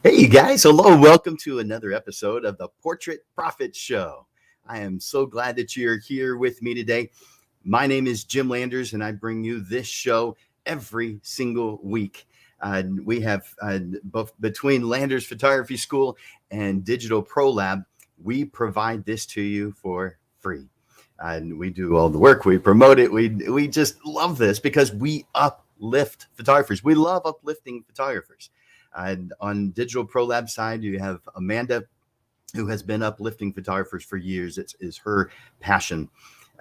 Hey, you guys. Hello. Welcome to another episode of the Portrait Profit Show. I am so glad that you're here with me today. My name is Jim Landers, and I bring you this show every single week. We have both between Landers Photography School and Digital Pro Lab, we provide this to you for free. And we do all the work, we promote it. We just love this because we uplift photographers. We love uplifting photographers. And on Digital Pro Lab side, you have Amanda, who has been uplifting photographers for years. It is her passion.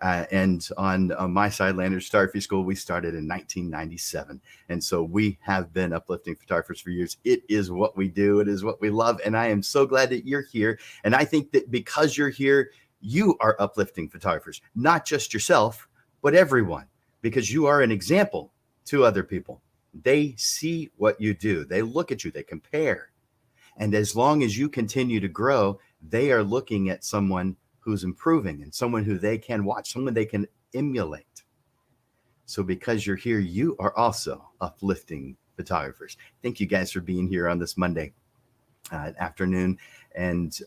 And on my side, Landers Photography School, we started in 1997. And so we have been uplifting photographers for years. It is what we do. It is what we love. And I am so glad that you're here. And I think that because you're here, you are uplifting photographers, not just yourself, but everyone, because you are an example to other people. They see what you do. They look at you, they compare. And as long as you continue to grow, they are looking at someone who's improving and someone who they can watch, someone they can emulate. So because you're here, you are also uplifting photographers. Thank you guys for being here on this Monday afternoon. And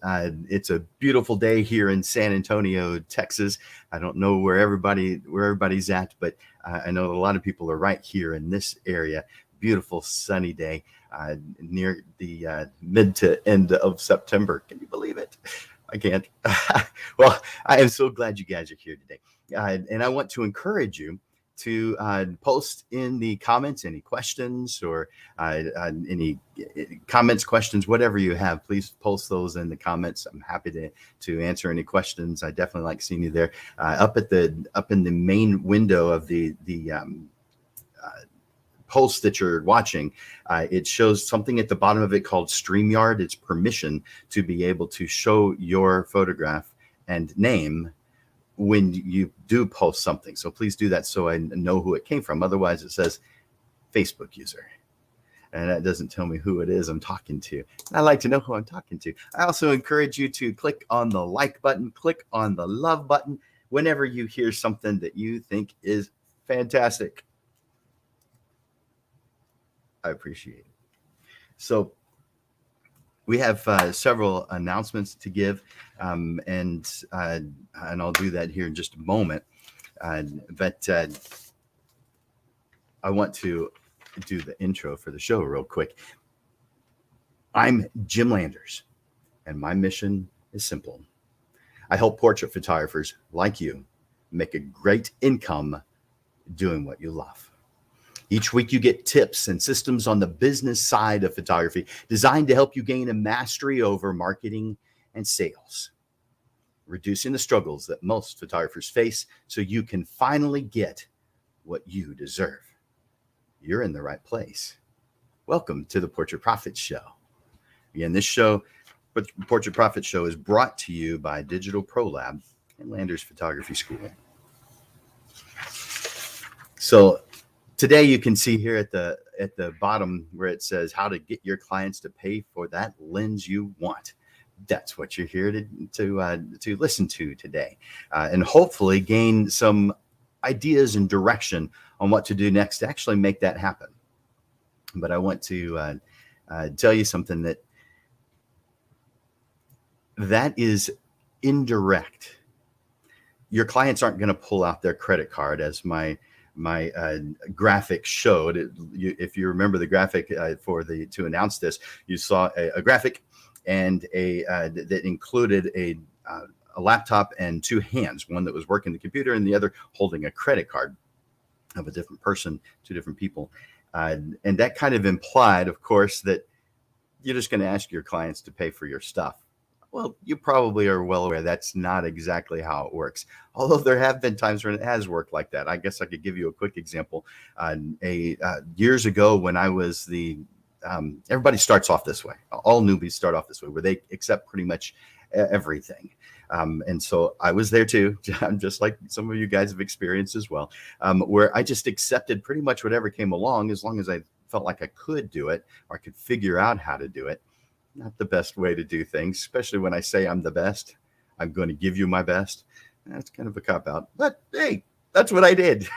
it's a beautiful day here in San Antonio, Texas. I don't know where everybody's at, but I know a lot of people are right here in this area. Beautiful sunny day near the mid to end of September. Can you believe it? I can't. Well, I am so glad you guys are here today. And I want to encourage you to post in the comments any questions or any comments, questions, whatever you have. Please post those in the comments. I'm happy to answer any questions. I definitely like seeing you there. Up in the main window of the post that you're watching, it shows something at the bottom of it called StreamYard. It's permission to be able to show your photograph and name when you do post something. So please do that so I know who it came from. Otherwise it says Facebook user, and that doesn't tell me who it is I'm talking to. I like to know who I'm talking to. I also encourage you to click on the like button, click on the love button whenever you hear something that you think is fantastic. I appreciate it. So we have several announcements to give, and I'll do that here in just a moment. But I want to do the intro for the show real quick. I'm Jim Landers, and my mission is simple. I help portrait photographers like you make a great income doing what you love. Each week you get tips and systems on the business side of photography designed to help you gain a mastery over marketing and sales, reducing the struggles that most photographers face so you can finally get what you deserve. You're in the right place. Welcome to the Portrait Profit Show. Again, this show, the Portrait Profit Show, is brought to you by Digital Pro Lab and Landers Photography School. So today you can see here at the bottom where it says how to get your clients to pay for that lens you want. That's what you're here to listen to today, and hopefully gain some ideas and direction on what to do next to actually make that happen. But I want to tell you something that is indirect. Your clients aren't going to pull out their credit card, as my graphic showed. If you remember the graphic to announce this, you saw a graphic and that included a laptop and two hands, one that was working the computer and the other holding a credit card of a different person, two different people. And that kind of implied, of course, that you're just going to ask your clients to pay for your stuff. Well, you probably are well aware that's not exactly how it works. Although there have been times when it has worked like that. I guess I could give you a quick example. Years ago when I was everybody starts off this way. All newbies start off this way, where they accept pretty much everything. And so I was there too, just like some of you guys have experienced as well, where I just accepted pretty much whatever came along, as long as I felt like I could do it or I could figure out how to do it. Not the best way to do things, especially when I say I'm the best. I'm going to give you my best. That's kind of a cop-out, but hey, that's what I did.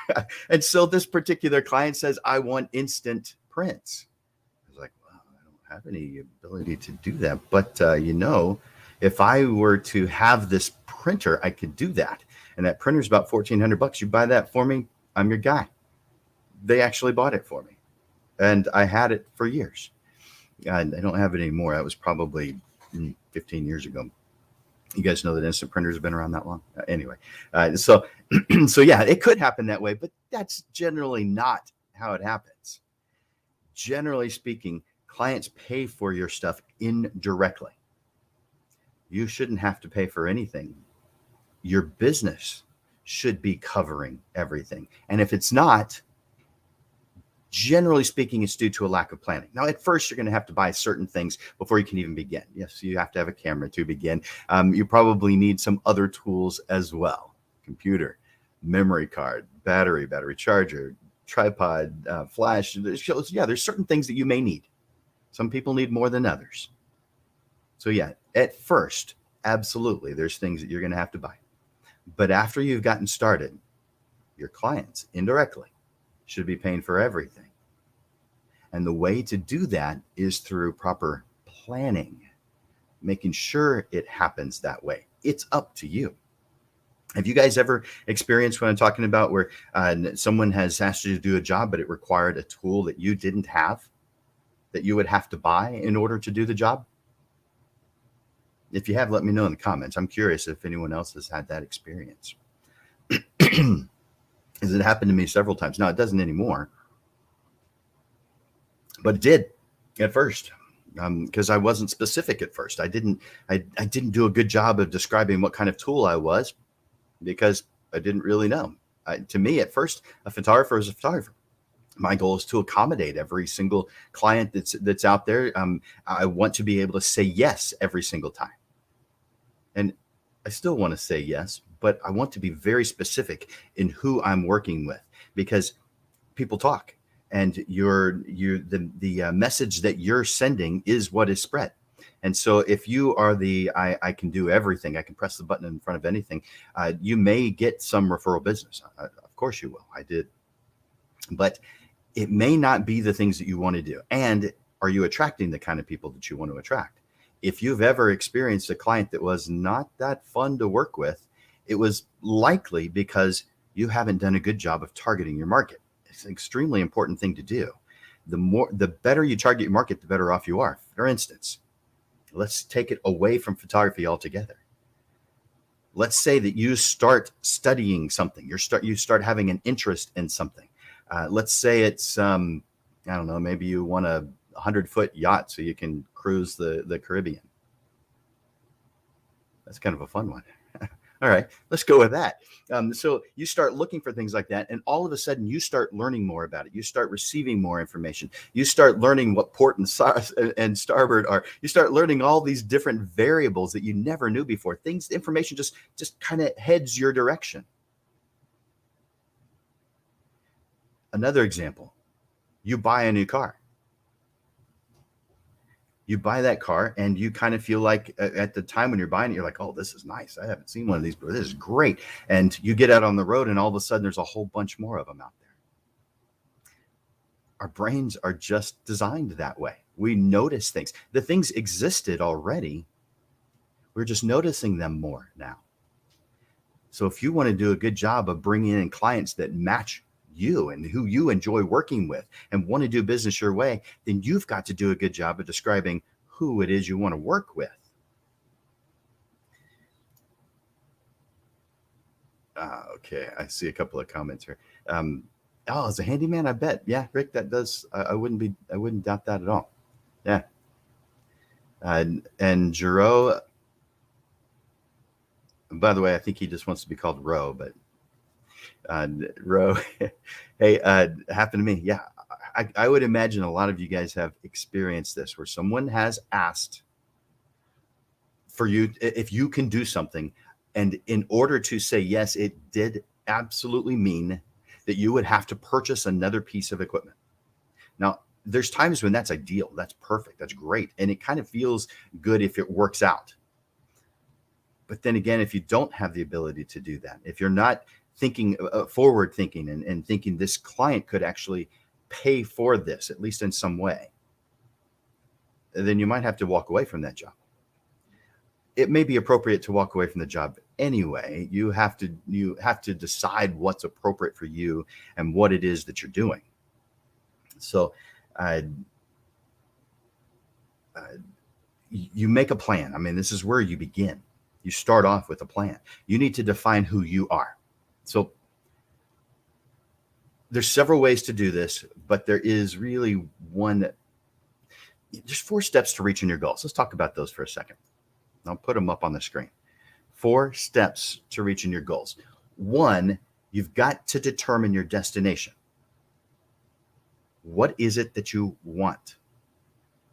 And so this particular client says, I want instant prints. I was like, well, I don't have any ability to do that. But, if I were to have this printer, I could do that. And that printer's about $1,400. You buy that for me, I'm your guy. They actually bought it for me. And I had it for years. I don't have it anymore. That was probably 15 years ago. You guys know that instant printers have been around that long. Anyway, so yeah, it could happen that way, but that's generally not how it happens. Generally speaking, clients pay for your stuff indirectly. You shouldn't have to pay for anything. Your business should be covering everything. And if it's not, generally speaking, it's due to a lack of planning. Now, at first, you're going to have to buy certain things before you can even begin. Yes, you have to have a camera to begin. You probably need some other tools as well. Computer, memory card, battery charger, tripod, flash. There's certain things that you may need. Some people need more than others. So yeah, at first, absolutely, there's things that you're going to have to buy. But after you've gotten started, your clients indirectly should be paying for everything. And the way to do that is through proper planning, making sure it happens that way. It's up to you. Have you guys ever experienced what I'm talking about, where someone has asked you to do a job, but it required a tool that you didn't have, that you would have to buy in order to do the job? If you have, let me know in the comments. I'm curious if anyone else has had that experience. Because it happened to me several times. Now, it doesn't anymore, but it did at first, because I wasn't specific at first. I didn't do a good job of describing what kind of tool I was, because I didn't really know. To me, at first, a photographer is a photographer. My goal is to accommodate every single client that's out there. I want to be able to say yes every single time. And I still want to say yes, but I want to be very specific in who I'm working with, because people talk, and the message that you're sending is what is spread. And so if you are I can do everything, I can press the button in front of anything, you may get some referral business. Of course you will. I did. But it may not be the things that you want to do. And are you attracting the kind of people that you want to attract? If you've ever experienced a client that was not that fun to work with, it was likely because you haven't done a good job of targeting your market. It's an extremely important thing to do. The better you target your market, the better off you are. For instance, let's take it away from photography altogether. Let's say that you start studying something. You start having an interest in something. Let's say it's, I don't know, maybe you want a 100-foot yacht so you can cruise the Caribbean. That's kind of a fun one. All right, let's go with that. So you start looking for things like that, and all of a sudden you start learning more about it. You start receiving more information. You start learning what port and starboard are. You start learning all these different variables that you never knew before. Information just kind of heads your direction. Another example, you buy a new car. You buy that car and you kind of feel like at the time when you're buying it, you're like, oh, this is nice. I haven't seen one of these, but this is great. And you get out on the road and all of a sudden there's a whole bunch more of them out there. Our brains are just designed that way. We notice things. The things existed already. We're just noticing them more now. So if you want to do a good job of bringing in clients that match you and who you enjoy working with and want to do business your way, then you've got to do a good job of describing who it is you want to work with. Okay, I see a couple of comments here. As a handyman, I bet. Yeah, Rick, that does. I wouldn't doubt that at all. Yeah. And Jero, by the way, I think he just wants to be called Ro, but Ro, hey, happened to me. Yeah, I would imagine a lot of you guys have experienced this, where someone has asked for you if you can do something, and in order to say yes, it did absolutely mean that you would have to purchase another piece of equipment. Now, there's times when that's ideal, that's perfect, that's great, and it kind of feels good if it works out. But then again, if you don't have the ability to do that, if you're not thinking forward thinking and thinking this client could actually pay for this, at least in some way, then you might have to walk away from that job. It may be appropriate to walk away from the job anyway. You have to decide what's appropriate for you and what it is that you're doing. So uh, uh, you make a plan. I mean, this is where you begin. You start off with a plan. You need to define who you are. So there's several ways to do this, but there is really one. There's 4 steps to reaching your goals. Let's talk about those for a second. I'll put them up on the screen. 4 steps to reaching your goals. 1, you've got to determine your destination. What is it that you want?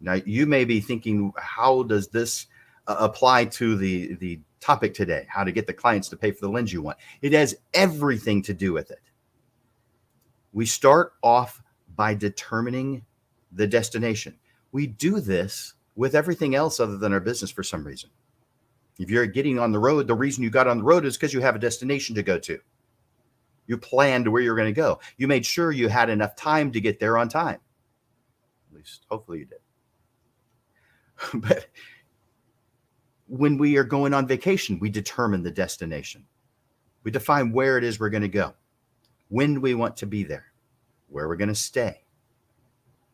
Now, you may be thinking, how does this apply to the topic today? How to get the clients to pay for the lens you want? It has everything to do with it. We start off by determining the destination. We do this with everything else other than our business for some reason. If you're getting on the road, the reason you got on the road is because you have a destination to go to. You planned where you're going to go. You made sure you had enough time to get there on time. At least, hopefully you did. But when we are going on vacation, we determine the destination. We define where it is we're going to go, when we want to be there, where we're going to stay.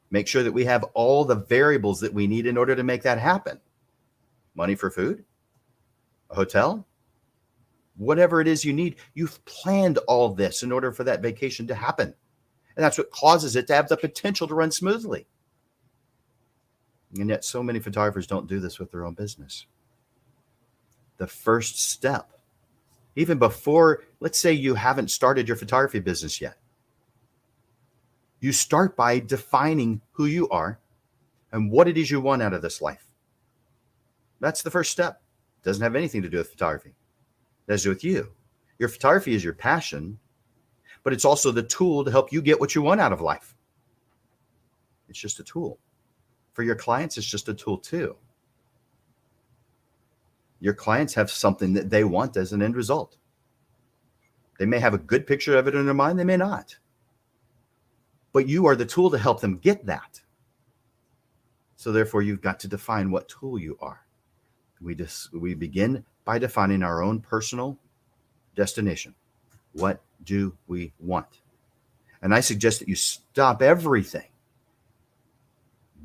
Make sure that we have all the variables that we need in order to make that happen. Money for food, a hotel, whatever it is you need. You've planned all this in order for that vacation to happen. And that's what causes it to have the potential to run smoothly. And yet so many photographers don't do this with their own business. The first step, even before, let's say you haven't started your photography business yet, you start by defining who you are and what it is you want out of this life. That's the first step. It doesn't have anything to do with photography. It has to do with you. Your photography is your passion, but it's also the tool to help you get what you want out of life. It's just a tool. For your clients, it's just a tool too. Your clients have something that they want as an end result. They may have a good picture of it in their mind, they may not. But you are the tool to help them get that. So therefore, you've got to define what tool you are. We begin by defining our own personal destination. What do we want? And I suggest that you stop everything.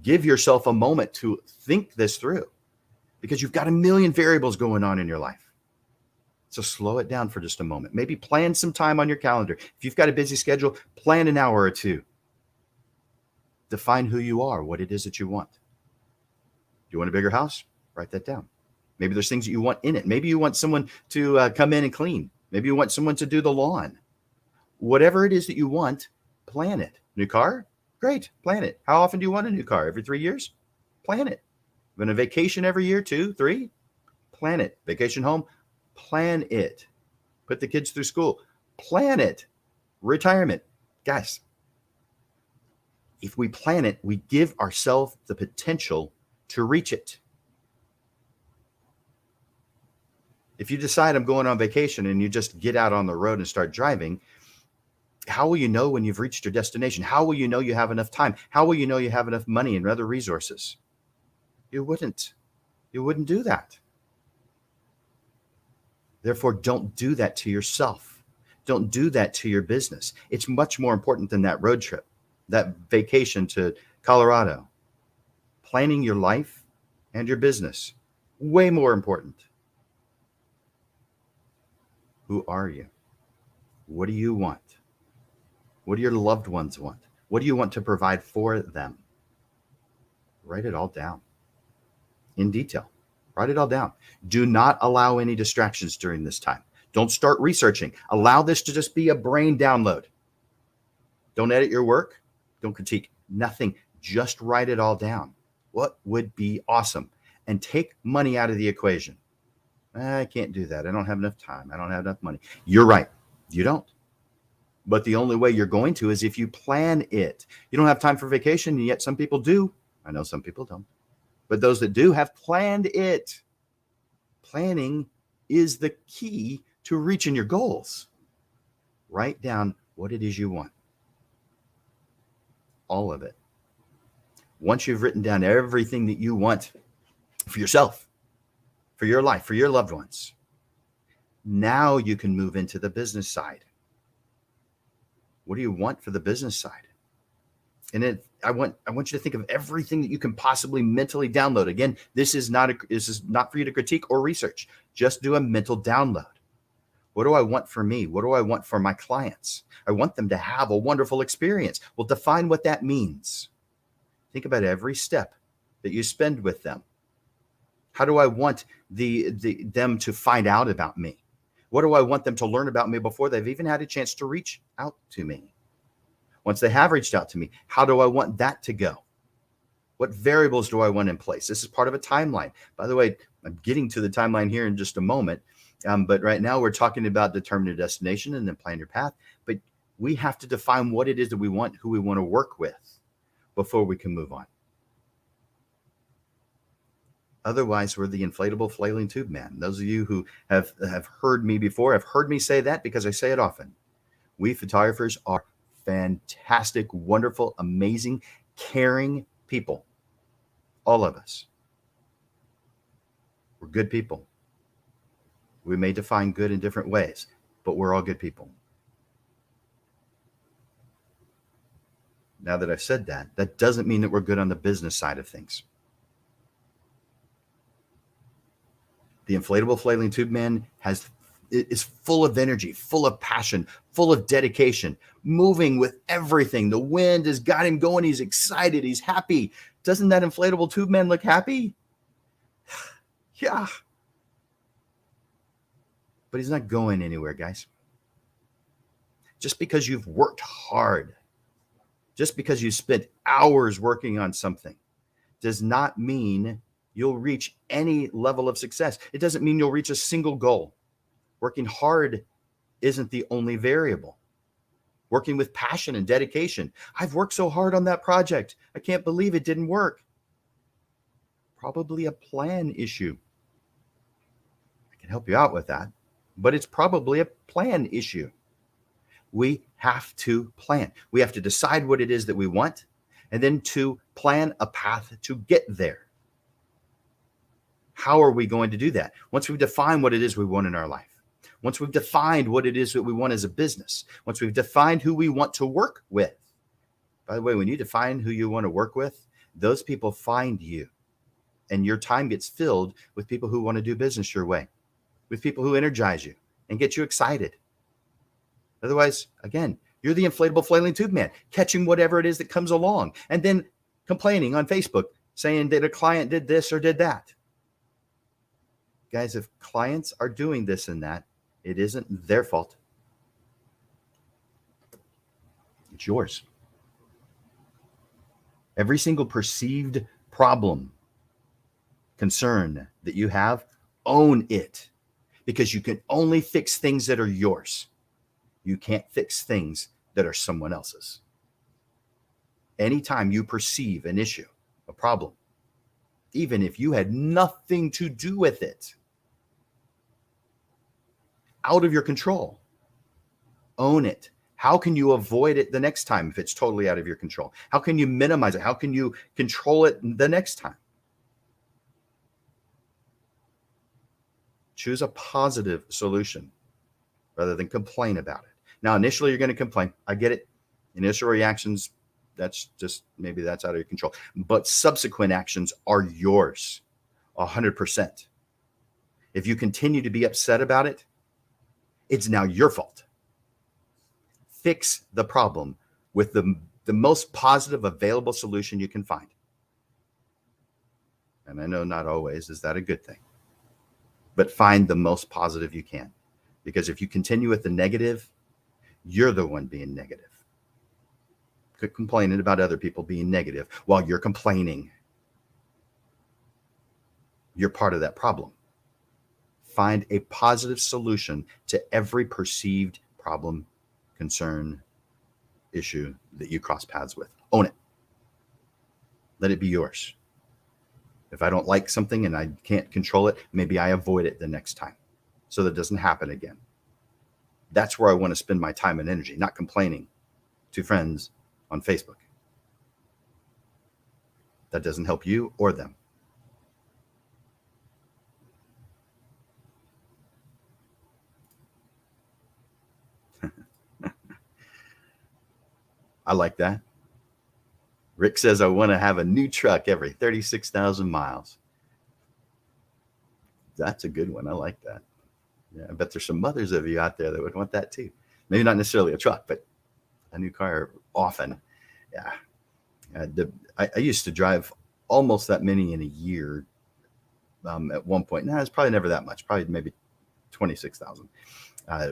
Give yourself a moment to think this through, because you've got a million variables going on in your life. So slow it down for just a moment. Maybe plan some time on your calendar. If you've got a busy schedule, plan an hour or 2. Define who you are, what it is that you want. Do you want a bigger house? Write that down. Maybe there's things that you want in it. Maybe you want someone to come in and clean. Maybe you want someone to do the lawn. Whatever it is that you want, plan it. New car? Great, plan it. How often do you want a new car? Every 3 years? Plan it. Going on vacation every year, 2, 3? Plan it. Vacation home? Plan it. Put the kids through school? Plan it. Retirement? Guys, if we plan it, we give ourselves the potential to reach it. If you decide I'm going on vacation and you just get out on the road and start driving, how will you know when you've reached your destination? How will you know you have enough time? How will you know you have enough money and other resources? You wouldn't. You wouldn't do that. Therefore, don't do that to yourself. Don't do that to your business. It's much more important than that road trip, that vacation to Colorado. Planning your life and your business, way more important. Who are you? What do you want? What do your loved ones want? What do you want to provide for them? Write it all down in detail. Write it all down. Do not allow any distractions during this time. Don't start researching. Allow this to just be a brain download. Don't edit your work. Don't critique. Nothing. Just write it all down. What would be awesome? And take money out of the equation. I can't do that. I don't have enough time. I don't have enough money. You're right. You don't. But the only way you're going to is if you plan it. You don't have time for vacation, and yet some people do. I know some people don't. But those that do have planned it. Planning is the key to reaching your goals. Write down what it is you want. All of it. Once you've written down everything that you want for yourself, for your life, for your loved ones, now you can move into the business side. What do you want for the business side? And I want you to think of everything that you can possibly mentally download. Again, this is not for you to critique or research. Just do a mental download. What do I want for me? What do I want for my clients? I want them to have a wonderful experience. Well, define what that means. Think about every step that you spend with them. How do I want them to find out about me? What do I want them to learn about me before they've even had a chance to reach out to me? Once they have reached out to me, how do I want that to go? What variables do I want in place? This is part of a timeline. By the way, I'm getting to the timeline here in just a moment. But right now we're talking about determine a destination and then plan your path. But we have to define what it is that we want, who we want to work with before we can move on. Otherwise, we're the inflatable flailing tube man. Those of you who have heard me before have heard me say that because I say it often. We photographers are fantastic, wonderful, amazing, caring people. All of us. We're good people. We may define good in different ways, but we're all good people. Now that I've said that, that doesn't mean that we're good on the business side of things. The inflatable flailing tube man is full of energy, full of passion, full of dedication, moving with everything. The wind has got him going. He's excited. He's happy. Doesn't that inflatable tube man look happy? Yeah. But he's not going anywhere, guys. Just because you've worked hard, just because you spent hours working on something, does not mean you'll reach any level of success. It doesn't mean you'll reach a single goal. Working hard isn't the only variable. Working with passion and dedication. I've worked so hard on that project. I can't believe it didn't work. Probably a plan issue. I can help you out with that, but it's probably a plan issue. We have to plan. We have to decide what it is that we want and then to plan a path to get there. How are we going to do that? Once we've defined what it is we want in our life, once we've defined what it is that we want as a business, once we've defined who we want to work with. By the way, when you define who you want to work with, those people find you, and your time gets filled with people who want to do business your way, with people who energize you and get you excited. Otherwise, again, you're the inflatable flailing tube man, catching whatever it is that comes along and then complaining on Facebook saying that a client did this or did that. Guys, if clients are doing this and that, it isn't their fault. It's yours. Every single perceived problem, concern that you have, own it, because you can only fix things that are yours. You can't fix things that are someone else's. Anytime you perceive an issue, a problem, even if you had nothing to do with it, out of your control, own it. How can you avoid it the next time if it's totally out of your control? How can you minimize it? How can you control it the next time? Choose a positive solution rather than complain about it. Now, initially, you're going to complain. I get it. Initial reactions, that's just, maybe that's out of your control. But subsequent actions are yours, 100%. If you continue to be upset about it, it's now your fault. Fix the problem with the most positive available solution you can find. And I know not always is that a good thing, but find the most positive you can. Because if you continue with the negative, you're the one being negative. Quit complaining about other people being negative while you're complaining. You're part of that problem. Find a positive solution to every perceived problem, concern, issue that you cross paths with. Own it. Let it be yours. If I don't like something and I can't control it, maybe I avoid it the next time so that it doesn't happen again. That's where I want to spend my time and energy, not complaining to friends on Facebook. That doesn't help you or them. I like that. Rick says, I want to have a new truck every 36,000 miles. That's a good one. I like that. Yeah, I bet there's some mothers of you out there that would want that too. Maybe not necessarily a truck, but a new car often. Yeah. I used to drive almost that many in a year at one point. It's probably never that much, probably maybe 26,000.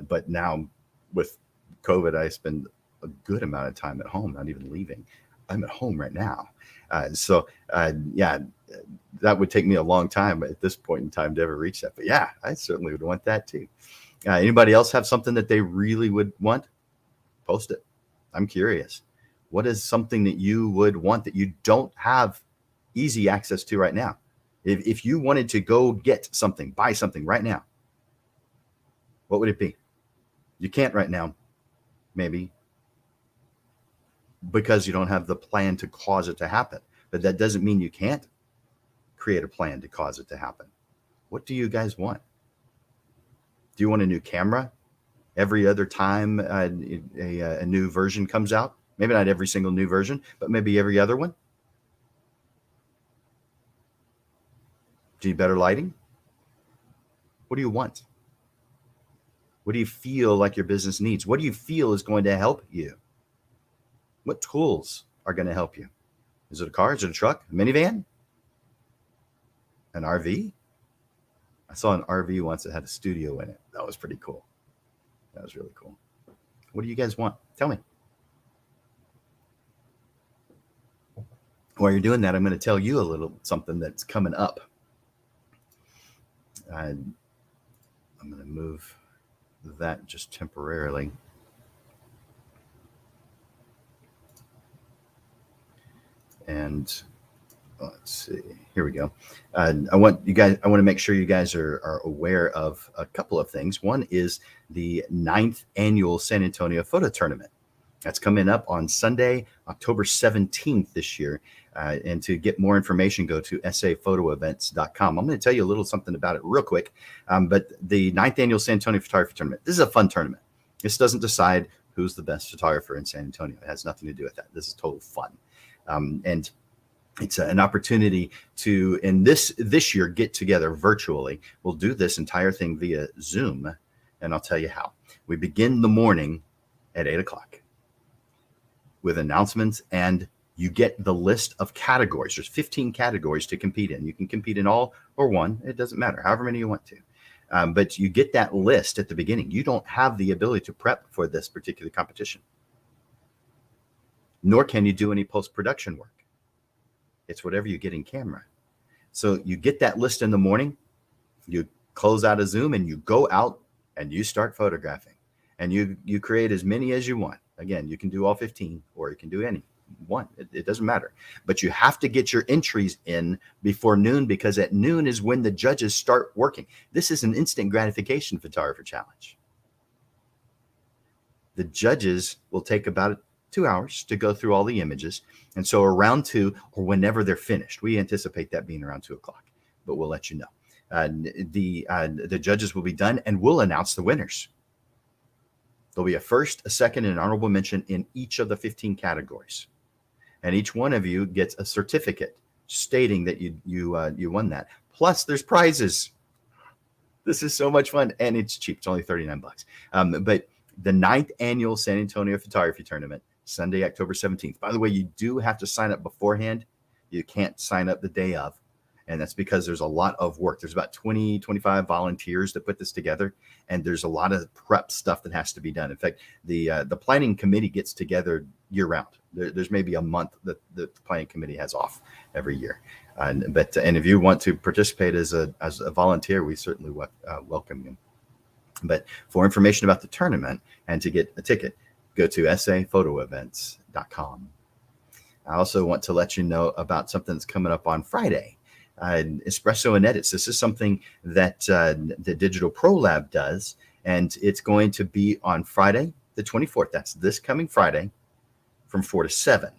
But now with COVID, I spend a good amount of time at home, not even leaving. I'm at home right now. Yeah, that would take me a long time at this point in time to ever reach that. But yeah, I certainly would want that too. Anybody else have something that they really would want? Post it. I'm curious. What is something that you would want that you don't have easy access to right now? If you wanted to go get something, buy something right now, what would it be? You can't right now, maybe, because you don't have the plan to cause it to happen. But that doesn't mean you can't create a plan to cause it to happen. What do you guys want? Do you want a new camera every other time a new version comes out? Maybe not every single new version, but maybe every other one. Do you need better lighting? What do you want? What do you feel like your business needs? What do you feel is going to help you? What tools are going to help you? Is it a car? Is it a truck? A minivan? An RV? I saw an RV once that had a studio in it. That was pretty cool. That was really cool. What do you guys want? Tell me. While you're doing that, I'm going to tell you a little something that's coming up. I'm going to move that just temporarily. And let's see, here we go. I want to make sure you guys are aware of a couple of things. One is the 9th annual San Antonio Photo Tournament. That's coming up on Sunday, October 17th this year. And to get more information, go to saphotoevents.com. I'm going to tell you a little something about it real quick. But the 9th annual San Antonio Photography Tournament, this is a fun tournament. This doesn't decide who's the best photographer in San Antonio. It has nothing to do with that. This is total fun. And it's an opportunity to, in this year, get together virtually. We'll do this entire thing via Zoom, and I'll tell you how. We begin the morning at 8 o'clock with announcements, and you get the list of categories. There's 15 categories to compete in. You can compete in all or one. It doesn't matter, however many you want to. But you get that list at the beginning. You don't have the ability to prep for this particular competition, nor can you do any post-production work. It's whatever you get in camera. So you get that list in the morning, you close out of Zoom, and you go out and you start photographing. And you create as many as you want. Again, you can do all 15 or you can do any one. It doesn't matter. But you have to get your entries in before noon, because at noon is when the judges start working. This is an instant gratification photographer challenge. The judges will take about 2 hours to go through all the images. And so around 2, or whenever they're finished, we anticipate that being around 2 o'clock, but we'll let you know. The judges will be done, and we'll announce the winners. There'll be a first, a second, and an honorable mention in each of the 15 categories. And each one of you gets a certificate stating that you won that. Plus, there's prizes. This is so much fun, and it's cheap. It's only $39. But the 9th annual San Antonio Photography Tournament, Sunday, October 17th. By the way, you do have to sign up beforehand. You can't sign up the day of. And that's because there's a lot of work. There's about 20, 25 volunteers that put this together. And there's a lot of prep stuff that has to be done. In fact, the planning committee gets together year round. There's maybe a month that the planning committee has off every year. And if you want to participate as a volunteer, we certainly welcome you. But for information about the tournament and to get a ticket, go to saphotoevents.com. I also want to let you know about something that's coming up on Friday. Espresso and Edits. This is something that the Digital Pro Lab does, and it's going to be on Friday, the 24th. That's this coming Friday from 4 to 7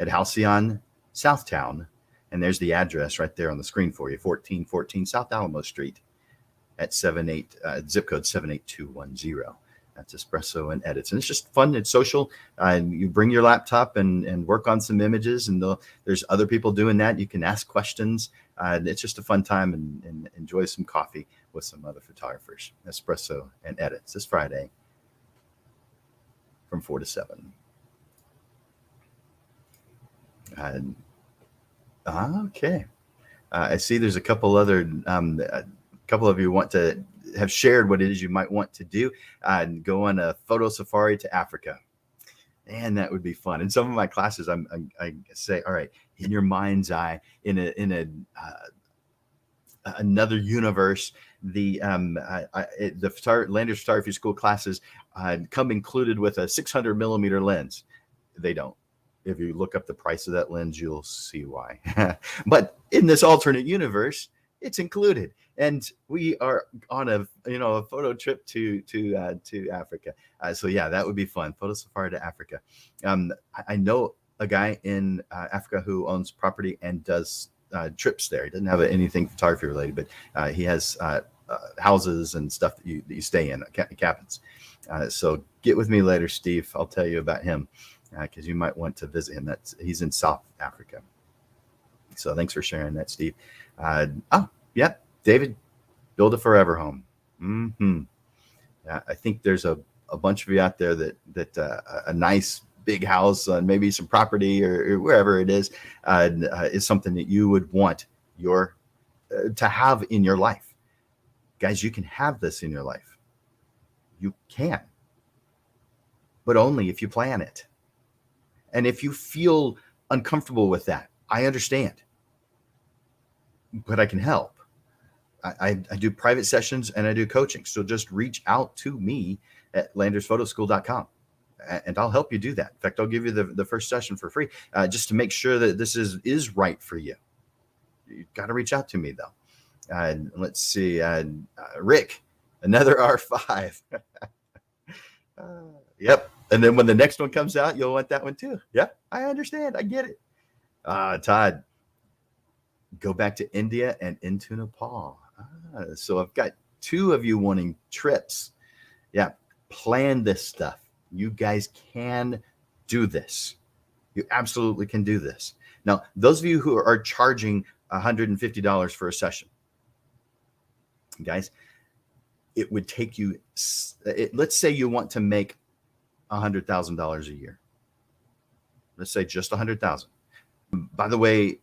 at Halcyon Southtown And there's the address right there on the screen for you, 1414 South Alamo Street at zip code 78210. That's Espresso and Edits. And it's just fun. It's social. You bring your laptop and work on some images, and there's other people doing that. You can ask questions. It's just a fun time, and enjoy some coffee with some other photographers. Espresso and Edits this Friday from 4 to 7. Okay. I see there's a couple other, a couple of you want to have shared what it is you might want to do, and go on a photo safari to Africa. And that would be fun. In some of my classes, I say, all right, in your mind's eye, in another universe, the Landers Photography School classes come included with a 600 millimeter lens. They don't. If you look up the price of that lens, you'll see why. But in this alternate universe, it's included, and we are on a photo trip to Africa. So yeah, that would be fun. Photo safari to Africa. I know a guy in Africa who owns property and does trips there. He doesn't have anything photography related, but he has houses and stuff that you stay in, cabins. So get with me later, Steve. I'll tell you about him, because you might want to visit him. He's in South Africa. So thanks for sharing that, Steve. Yeah, David, build a forever home. I think there's a bunch of you out there that a nice big house on maybe some property or wherever it is something that you would want to have in your life. Guys, you can have this in your life. You can, but only if you plan it. And if you feel uncomfortable with that, I understand, but I can help. I do private sessions and I do coaching. So just reach out to me at landersphotoschool.com and I'll help you do that. In fact, I'll give you the first session for free, just to make sure that this is right for you. You've got to reach out to me though. Let's see, Rick, another R5. Yep. And then when the next one comes out, you'll want that one too. Yep. I understand. I get it. Todd, go back to India and into Nepal. So I've got two of you wanting trips. Yeah. Plan this stuff. You guys can do this. You absolutely can do this. Now, those of you who are charging $150 for a session, guys, it would take you, let's say you want to make $100,000 a year. Let's say just 100,000. By the way,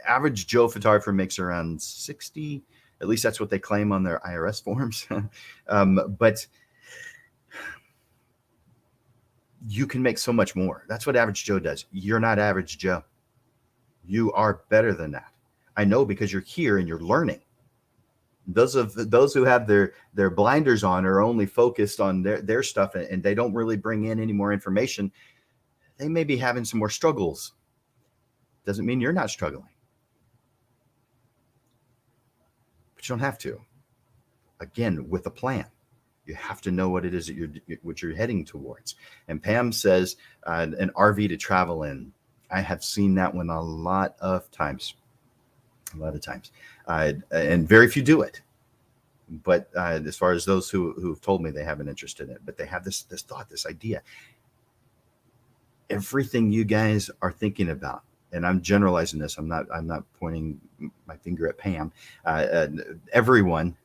average Joe photographer makes around 60. At least that's what they claim on their IRS forms. But you can make so much more. That's what average Joe does. You're not average Joe. You are better than that. I know, because you're here and you're learning. Those who have their blinders on are only focused on their stuff, and they don't really bring in any more information. They may be having some more struggles. Doesn't mean you're not struggling. But you don't have to. Again, with a plan. You have to know what it is that what you're heading towards. And Pam says an RV to travel in. I have seen that one a lot of times. And very few do it. But as far as those who've told me they have an interest in it, but they have this thought, this idea. Everything you guys are thinking about, and I'm generalizing this. I'm not pointing my finger at Pam. Everyone,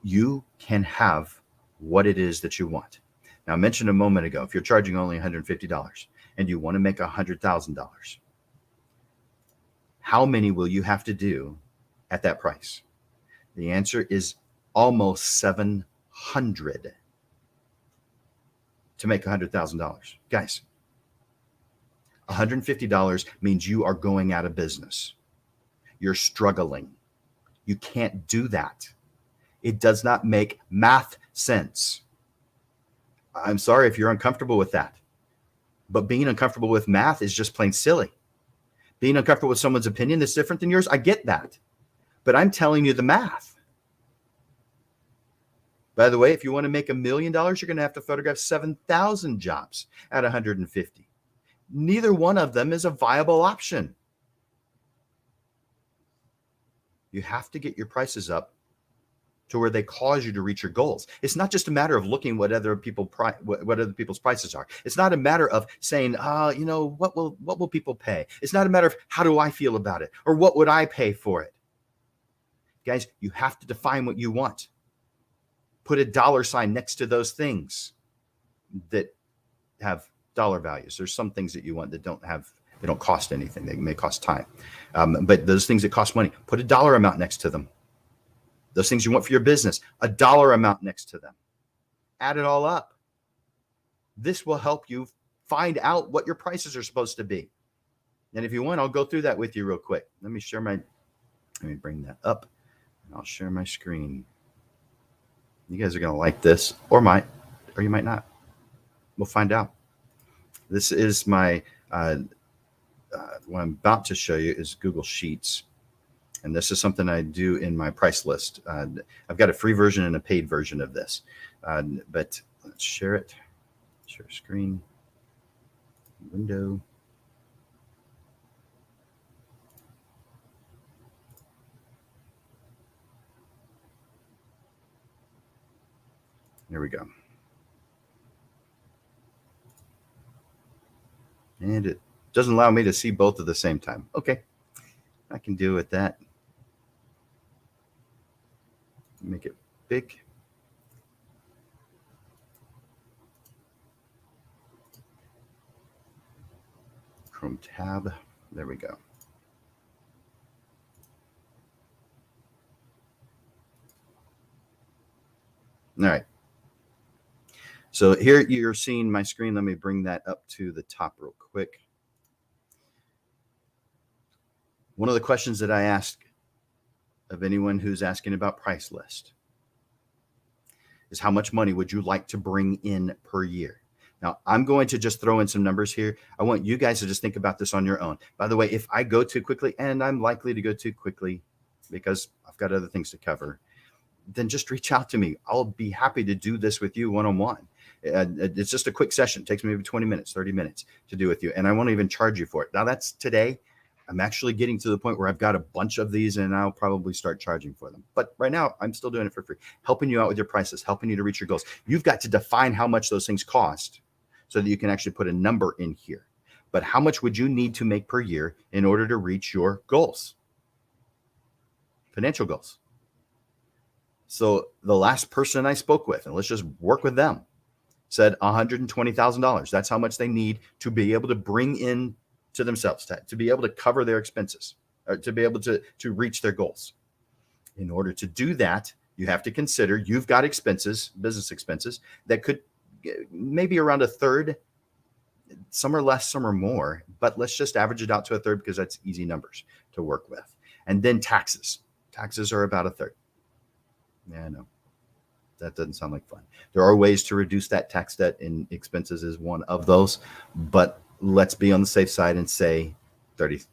you can have what it is that you want. Now, I mentioned a moment ago, if you're charging only $150 and you want to make $100,000, how many will you have to do at that price? The answer is almost 700 to make $100,000. Guys, $150 means you are going out of business. You're struggling. You can't do that. It does not make math sense. I'm sorry if you're uncomfortable with that, but being uncomfortable with math is just plain silly. Being uncomfortable with someone's opinion that's different than yours, I get that. But I'm telling you the math. By the way, if you want to make $1 million, you're going to have to photograph 7,000 jobs at 150. Neither one of them is a viable option. You have to get your prices up to where they cause you to reach your goals. It's not just a matter of looking what other people's prices are. It's not a matter of saying, what will people pay? It's not a matter of how do I feel about it or what would I pay for it. Guys, you have to define what you want. Put a dollar sign next to those things that have dollar values. There's some things that you want that they don't cost anything. They may cost time. But those things that cost money, put a dollar amount next to them. Those things you want for your business, a dollar amount next to them. Add it all up. This will help you find out what your prices are supposed to be. And if you want, I'll go through that with you real quick. Let me bring that up and I'll share my screen. You guys are going to like this or you might not. We'll find out. This is my, what I'm about to show you is Google Sheets. And this is something I do in my price list. I've got a free version and a paid version of this. But let's share it. Share screen. Window. There we go. And it doesn't allow me to see both at the same time. Okay, I can deal with that. Make it big. Chrome tab. There we go. All right. So here you're seeing my screen. Let me bring that up to the top real quick. One of the questions that I ask of anyone who's asking about price list is how much money would you like to bring in per year? Now, I'm going to just throw in some numbers here. I want you guys to just think about this on your own. By the way, if I go too quickly, and I'm likely to go too quickly because I've got other things to cover, then just reach out to me. I'll be happy to do this with you one-on-one. It's just a quick session. It takes me maybe 20 minutes, 30 minutes to do with you. And I won't even charge you for it. Now that's today. I'm actually getting to the point where I've got a bunch of these and I'll probably start charging for them. But right now I'm still doing it for free, helping you out with your prices, helping you to reach your goals. You've got to define how much those things cost so that you can actually put a number in here. But how much would you need to make per year in order to reach your goals? Financial goals. So the last person I spoke with, and let's just work with them, said $120,000. That's how much they need to be able to bring in to themselves, to be able to cover their expenses, or to be able to reach their goals. In order to do that, you have to consider you've got expenses, business expenses, that could maybe around a third. Some are less, some are more, but let's just average it out to a third because that's easy numbers to work with. And then taxes. Taxes are about a third. Yeah, I know. That doesn't sound like fun. There are ways to reduce that tax debt, and expenses is one of those. But let's be on the safe side and say 33%.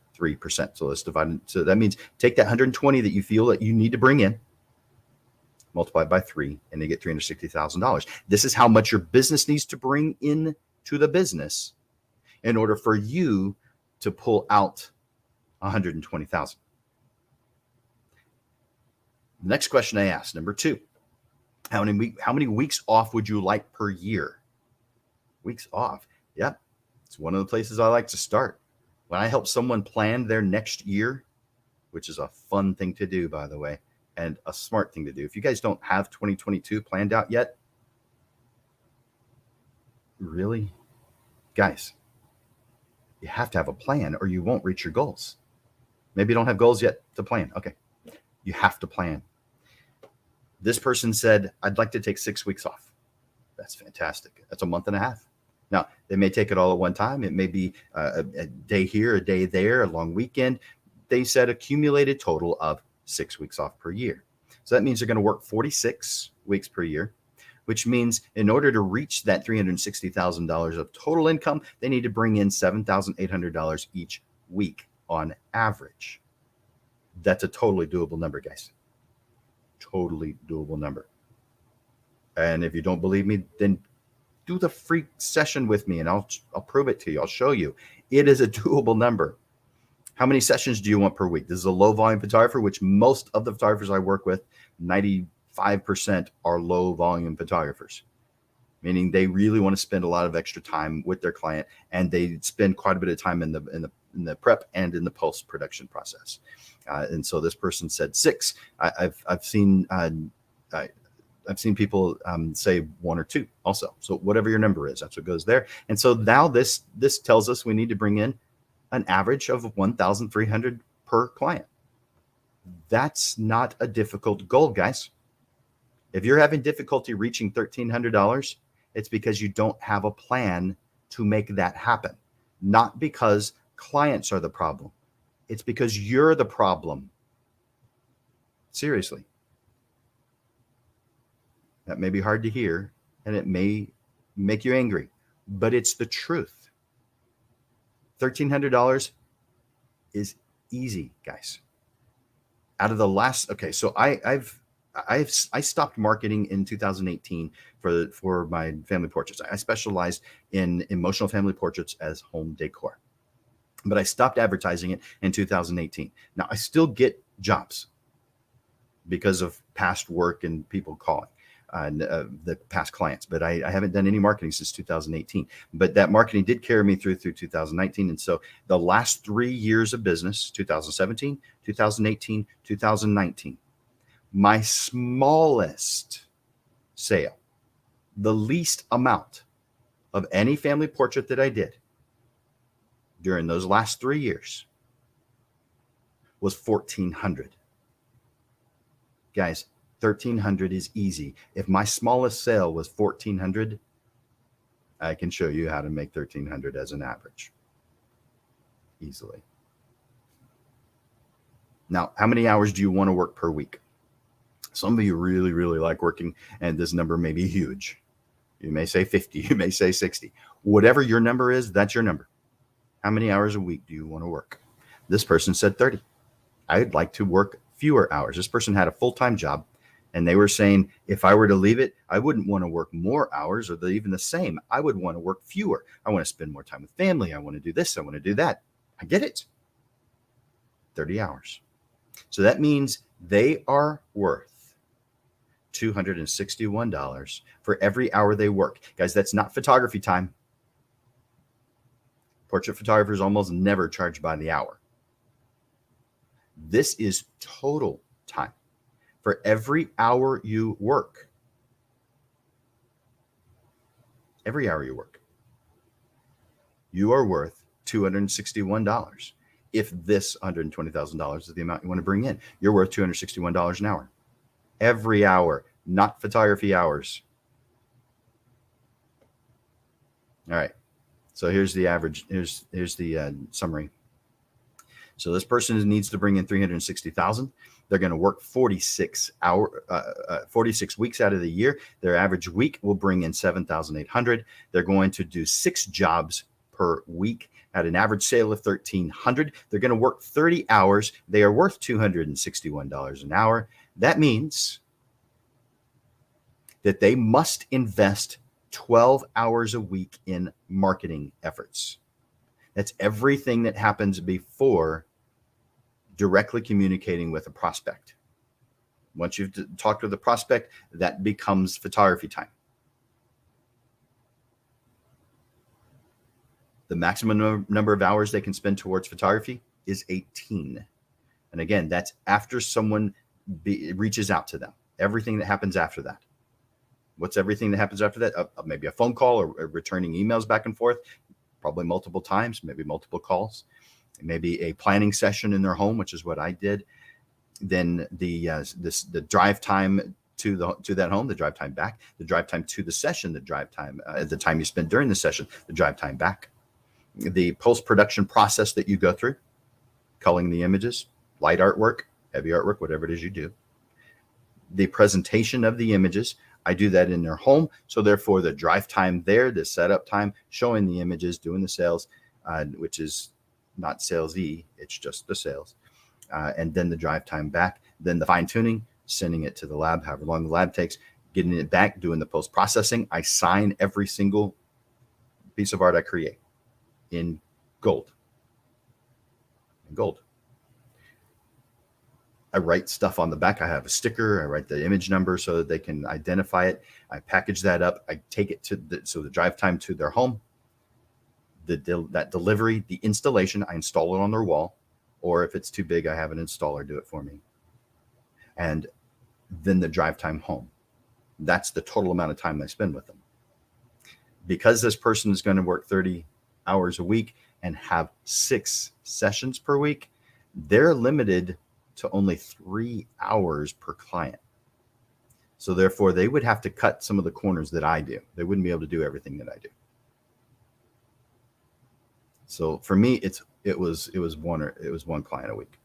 So let's divide it. So that means take that 120 that you feel that you need to bring in, multiply by 3, and they get $360,000. This is how much your business needs to bring in to the business in order for you to pull out 120,000. The next question I asked, number 2, how many weeks off would you like per year? Weeks off. Yep. It's one of the places I like to start. When I help someone plan their next year, which is a fun thing to do, by the way, and a smart thing to do. If you guys don't have 2022 planned out yet, really? Guys, you have to have a plan or you won't reach your goals. Maybe you don't have goals yet to plan. Okay. You have to plan. This person said, I'd like to take 6 weeks off. That's fantastic. That's a month and a half. Now, they may take it all at one time. It may be a day here, a day there, a long weekend. They said accumulated total of 6 weeks off per year. So that means they're going to work 46 weeks per year, which means in order to reach that $360,000 of total income, they need to bring in $7,800 each week on average. That's a totally doable number, guys. Totally doable number. And if you don't believe me, then do the free session with me and I'll prove it to you. I'll show you. It is a doable number. How many sessions do you want per week? This is a low volume photographer, which most of the photographers I work with, 95% are low volume photographers, meaning they really want to spend a lot of extra time with their client, and they spend quite a bit of time in the prep and in the post production process. And so this person said 6. I've seen people say 1 or 2 also. So whatever your number is, that's what goes there. And so now this tells us we need to bring in an average of 1,300 per client. That's not a difficult goal, guys. If you're having difficulty reaching $1,300, it's because you don't have a plan to make that happen. Not because clients are the problem. It's because you're the problem. Seriously. That may be hard to hear, and it may make you angry, but it's the truth. $1,300 is easy, guys. Out of the last, okay, so I stopped marketing in 2018 for my family portraits. I specialized in emotional family portraits as home decor, but I stopped advertising it in 2018. Now I still get jobs because of past work and people calling. The past clients, but I haven't done any marketing since 2018. But that marketing did carry me through 2019. And so the last 3 years of business, 2017, 2018, 2019, my smallest sale, the least amount of any family portrait that I did during those last 3 years was $1,400. Guys, $1,300 is easy. If my smallest sale was $1,400, I can show you how to make $1,300 as an average easily. Now, how many hours do you want to work per week? Some of you really, really like working, and this number may be huge. You may say 50, you may say 60. Whatever your number is, that's your number. How many hours a week do you want to work? This person said 30. I'd like to work fewer hours. This person had a full-time job, and they were saying, if I were to leave it, I wouldn't want to work more hours or even the same. I would want to work fewer. I want to spend more time with family. I want to do this. I want to do that. I get it. 30 hours. So that means they are worth $261 for every hour they work. Guys, that's not photography time. Portrait photographers almost never charge by the hour. This is total time. For every hour you work, every hour you work, you are worth $261. If this $120,000 is the amount you want to bring in, you're worth $261 an hour. Every hour, not photography hours. All right. So here's the average. Here's the summary. So this person needs to bring in $360,000. They're going to work 46 weeks out of the year. Their average week will bring in $7,800. They're going to do 6 jobs per week at an average sale of $1,300. They're going to work 30 hours. They are worth $261 an hour. That means that they must invest 12 hours a week in marketing efforts. That's everything that happens before directly communicating with a prospect. Once you've talked with a prospect, that becomes photography time. The maximum number of hours they can spend towards photography is 18. And again, that's after someone reaches out to them. Everything that happens after that. What's everything that happens after that? Maybe a phone call or returning emails back and forth, probably multiple times, maybe multiple calls. Maybe a planning session in their home, which is what I did. Then the drive time to that home, the drive time back, the drive time to the session, the drive time, the time you spend during the session, the drive time back, the post-production process that you go through, culling the images, light artwork, heavy artwork, whatever it is you do, the presentation of the images. I do that in their home. So therefore the drive time there, the setup time, showing the images, doing the sales, which is not salesy, it's just the sales. And then the drive time back, then the fine tuning, sending it to the lab, however long the lab takes, getting it back, doing the post processing. I sign every single piece of art I create in gold. in gold. I write stuff on the back. I have a sticker. I write the image number so that they can identify it. I package that up. I take it to the drive time to their home. That delivery, the installation, I install it on their wall, or if it's too big, I have an installer do it for me. And then the drive time home. That's the total amount of time I spend with them. Because this person is going to work 30 hours a week and have 6 sessions per week, they're limited to only 3 hours per client. So therefore, they would have to cut some of the corners that I do. They wouldn't be able to do everything that I do. So for me, it was one client a week.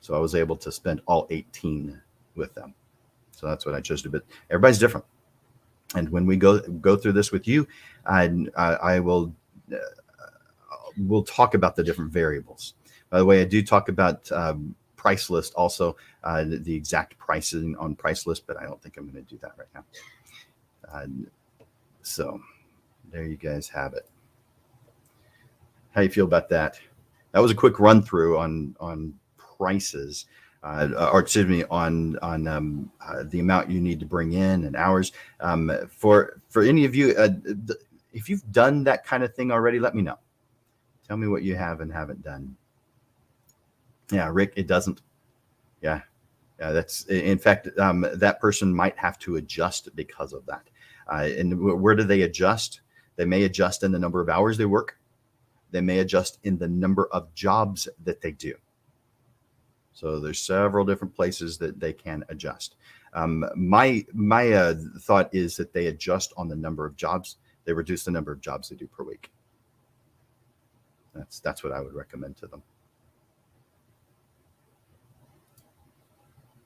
So I was able to spend all 18 with them. So that's what I chose to do. But everybody's different. And when we go through this with you, I will we'll talk about the different variables. By the way, I do talk about price list also, the exact pricing on price list, but I don't think I'm going to do that right now. So there you guys have it. How do you feel about that? That was a quick run through on prices, or excuse me, on the amount you need to bring in and hours. For any of you, if you've done that kind of thing already, let me know. Tell me what you have and haven't done. Yeah, Rick, it doesn't. Yeah, that's in fact that person might have to adjust because of that. And where do they adjust? They may adjust in the number of hours they work. They may adjust in the number of jobs that they do. So there's several different places that they can adjust. My thought is that they adjust on the number of jobs. They reduce the number of jobs they do per week. That's what I would recommend to them.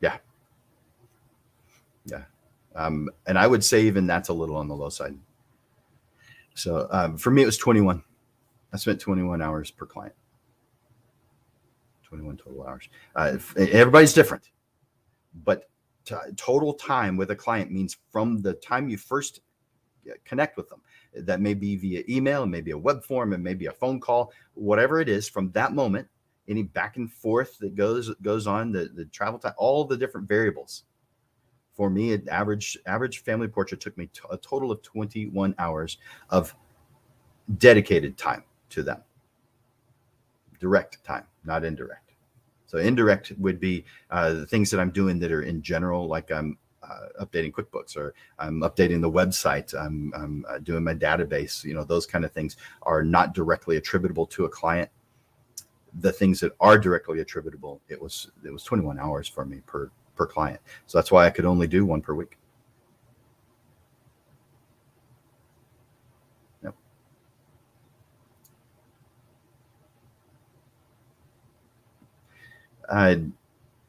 Yeah. And I would say even that's a little on the low side. So for me, it was 21. I spent 21 hours per client. 21 total hours. Everybody's different, but total time with a client means from the time you first connect with them. That may be via email, it may be a web form, it may be a phone call, whatever it is. From that moment, any back and forth that goes on, the travel time, all the different variables. For me, an average family portrait took me a total of 21 hours of dedicated time to them. Direct time, not indirect. So indirect would be the things that I'm doing that are in general, like I'm updating QuickBooks, or I'm updating the website, I'm doing my database. Those kind of things are not directly attributable to a client. The things that are directly attributable, it was 21 hours for me per client. So that's why I could only do one per week. Yep.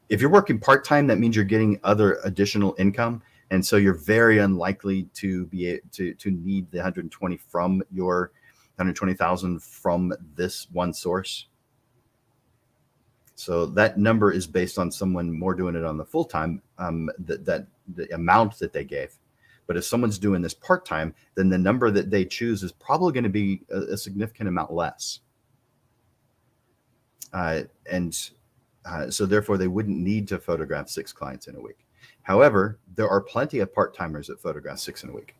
If you're working part-time, that means you're getting other additional income. And so you're very unlikely to be to need the 120 from your 120,000 from this one source. So that number is based on someone more doing it on the full time, that the amount that they gave. But if someone's doing this part time, then the number that they choose is probably going to be a significant amount less. So therefore, they wouldn't need to photograph 6 clients in a week. However, there are plenty of part timers that photograph 6 in a week.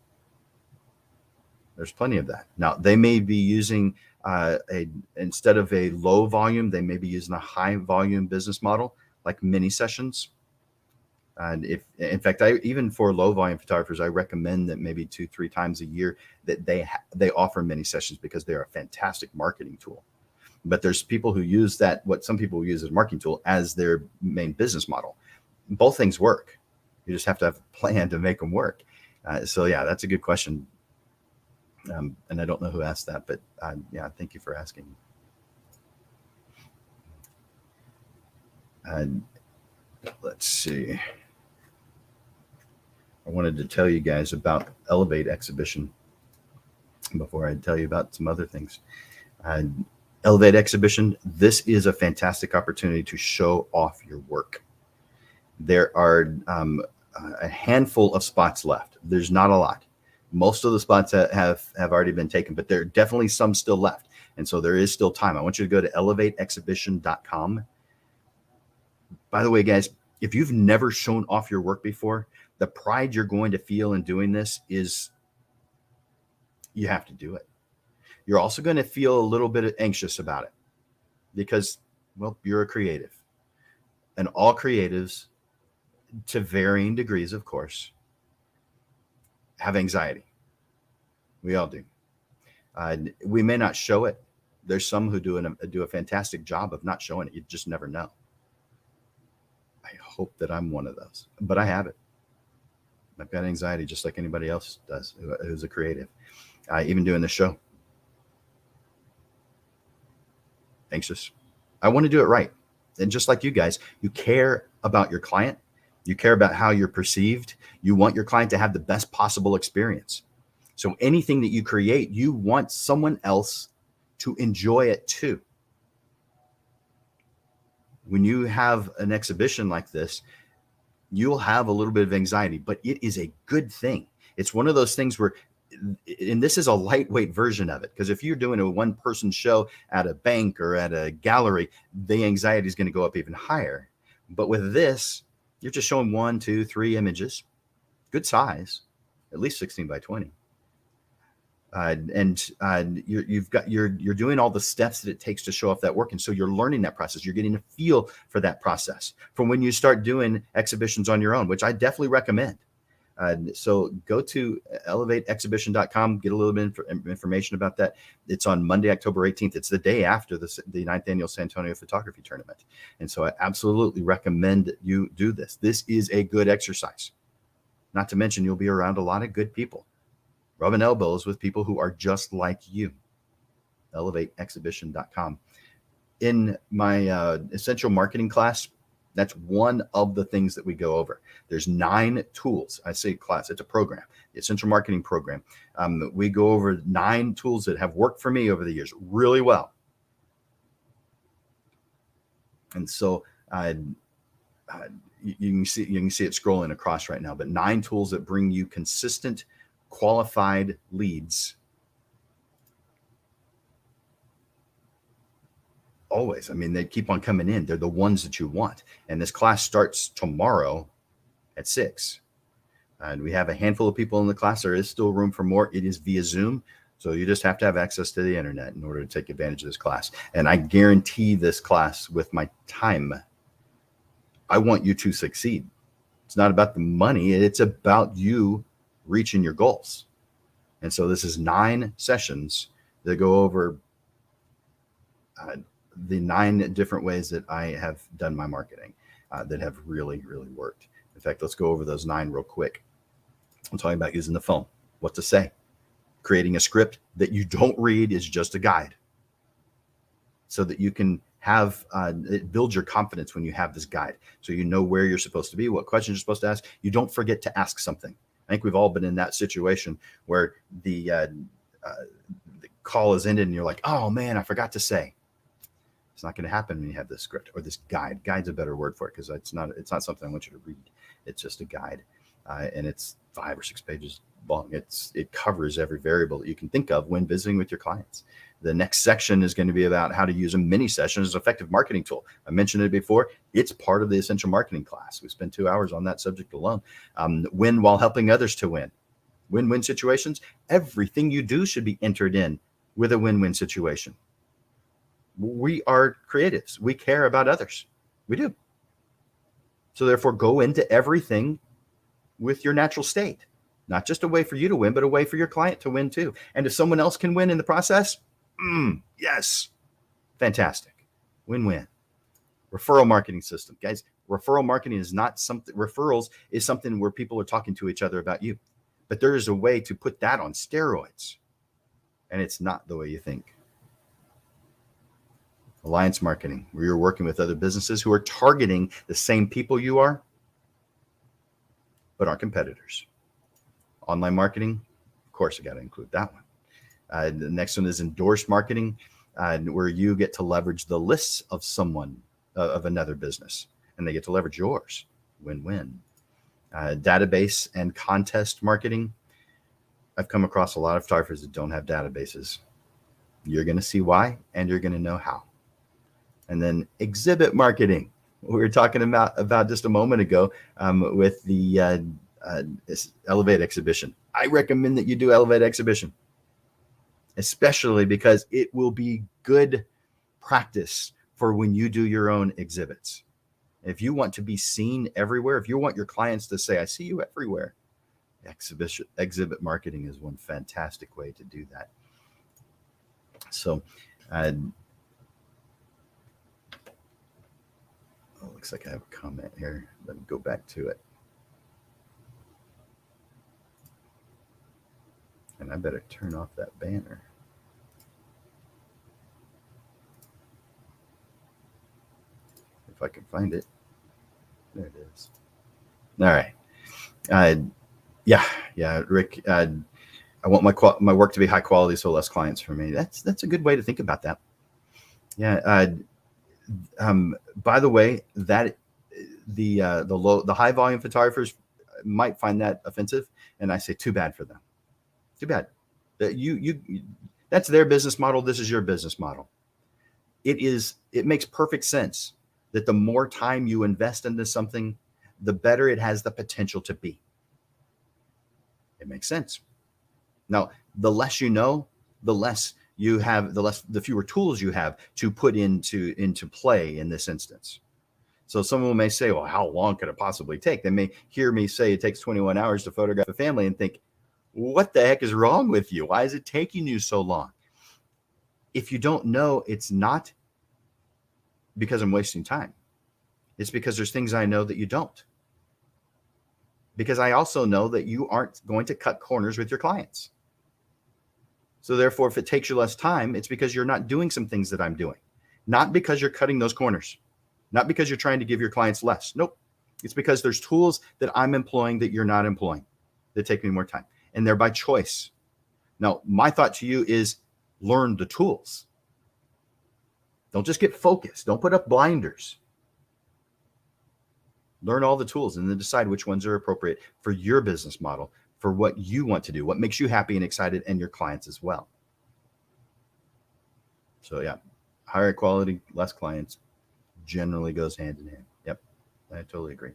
There's plenty of that. Now, they may be using instead of a low volume, they may be using a high volume business model like mini sessions. And in fact, even for low volume photographers, I recommend that maybe 2-3 times a year that they offer mini sessions, because they're a fantastic marketing tool. But there's people who use that, what some people use as a marketing tool, as their main business model. Both things work. You just have to have a plan to make them work. So yeah, that's a good question. And I don't know who asked that, but yeah, thank you for asking. Let's see. I wanted to tell you guys about Elevate exhibition before I tell you about some other things. Elevate exhibition, this is a fantastic opportunity to show off your work. There are a handful of spots left. There's not a lot. Most of the spots have already been taken, but there are definitely some still left. And so there is still time. I want you to go to elevateexhibition.com. By the way, guys, if you've never shown off your work before, the pride you're going to feel in doing this is you have to do it. You're also going to feel a little bit anxious about it because, well, you're a creative. And all creatives, to varying degrees, of course, have anxiety. We all do. We may not show it. There's some who do a fantastic job of not showing it. You just never know. I hope that I'm one of those, but I have it. I've got anxiety just like anybody else does who's a creative. Even doing the show. Anxious. I want to do it right. And just like you guys, you care about your client. You care about how you're perceived. You want your client to have the best possible experience. So anything that you create, you want someone else to enjoy it too. When you have an exhibition like this, you'll have a little bit of anxiety, but it is a good thing. It's one of those things where, and this is a lightweight version of it, because if you're doing a one-person show at a bank or at a gallery, the anxiety is going to go up even higher. But with this, you're just showing 1, 2, 3 images, good size, at least 16 by 20. You're doing all the steps that it takes to show off that work. And so you're learning that process. You're getting a feel for that process from when you start doing exhibitions on your own, which I definitely recommend. So go to elevateexhibition.com, get a little bit of information about that. It's on Monday, October 18th. It's the day after the 9th annual San Antonio Photography Tournament. And so I absolutely recommend that you do this. This is a good exercise. Not to mention, you'll be around a lot of good people, rubbing elbows with people who are just like you. Elevateexhibition.com. In my essential marketing class, that's one of the things that we go over. There's 9 tools. I say class, it's a program, the Essential Marketing Program. We go over 9 tools that have worked for me over the years really well. And so you can see it scrolling across right now, but 9 tools that bring you consistent, qualified leads. Always. I mean, they keep on coming in. They're the ones that you want. And this class starts tomorrow at 6. And we have a handful of people in the class. There is still room for more. It is via Zoom. So you just have to have access to the internet in order to take advantage of this class. And I guarantee this class with my time. I want you to succeed. It's not about the money. It's about you reaching your goals. And so this is 9 sessions that go over the 9 different ways that I have done my marketing that have really, really worked. In fact, let's go over those 9 real quick. I'm talking about using the phone, what to say, creating a script that you don't read is just a guide so that you can have it builds your confidence when you have this guide. So you know where you're supposed to be, what questions you're supposed to ask. You don't forget to ask something. I think we've all been in that situation where the call is ended and you're like, oh man, I forgot to say. It's not going to happen when you have this script or this guide. Guide's a better word for it because it's not something I want you to read. It's just a guide, and it's 5 or 6 pages long. It covers every variable that you can think of when visiting with your clients. The next section is going to be about how to use a mini session as an effective marketing tool. I mentioned it before. It's part of the Essential Marketing class. We spend 2 hours on that subject alone. Win while helping others to win. Win-win situations. Everything you do should be entered in with a win-win situation. We are creatives. We care about others. We do. So therefore, go into everything with your natural state. Not just a way for you to win, but a way for your client to win too. And if someone else can win in the process, yes, fantastic. Win-win. Referral marketing system. Guys, referral marketing is not something, referrals is something where people are talking to each other about you. But there is a way to put that on steroids. And it's not the way you think. Alliance marketing, where you're working with other businesses who are targeting the same people you are, but aren't competitors. Online marketing, of course, I got to include that one. The next one is endorsed marketing, where you get to leverage the lists of someone, of another business, and they get to leverage yours. Win-win. Database and contest marketing. I've come across a lot of photographers that don't have databases. You're going to see why, and you're going to know how. And then exhibit marketing. We were talking about just a moment ago with the Elevate exhibition. I recommend that you do Elevate exhibition, especially because it will be good practice for when you do your own exhibits. If you want to be seen everywhere, if you want your clients to say, I see you everywhere, exhibit marketing is one fantastic way to do that. So, looks like I have a comment here. Let me go back to it. And I better turn off that banner. If I can find it. There it is. All right. Yeah, Rick. I want my work to be high quality, so less clients for me. That's a good way to think about that. Yeah. By the way, that the high volume photographers might find that offensive, and I say too bad for them. Too bad. That's their business model. This is your business model. It makes perfect sense that the more time you invest into something, the better it has the potential to be. It makes sense. Now, the less you know, the less you have, the fewer tools you have to put into play in this instance. So someone may say, well, how long could it possibly take? They may hear me say it takes 21 hours to photograph a family and think, what the heck is wrong with you? Why is it taking you so long? If you don't know, it's not because I'm wasting time. It's because there's things I know that you don't. Because I also know that you aren't going to cut corners with your clients. So therefore, if it takes you less time, it's because you're not doing some things that I'm doing. Not because you're cutting those corners. Not because you're trying to give your clients less. Nope. It's because there's tools that I'm employing that you're not employing that take me more time. And they're by choice. Now, my thought to you is learn the tools. Don't just get focused. Don't put up blinders. Learn all the tools and then decide which ones are appropriate for your business model, for what you want to do, what makes you happy and excited, and your clients as well. So yeah, higher quality, less clients generally goes hand in hand. Yep, I totally agree.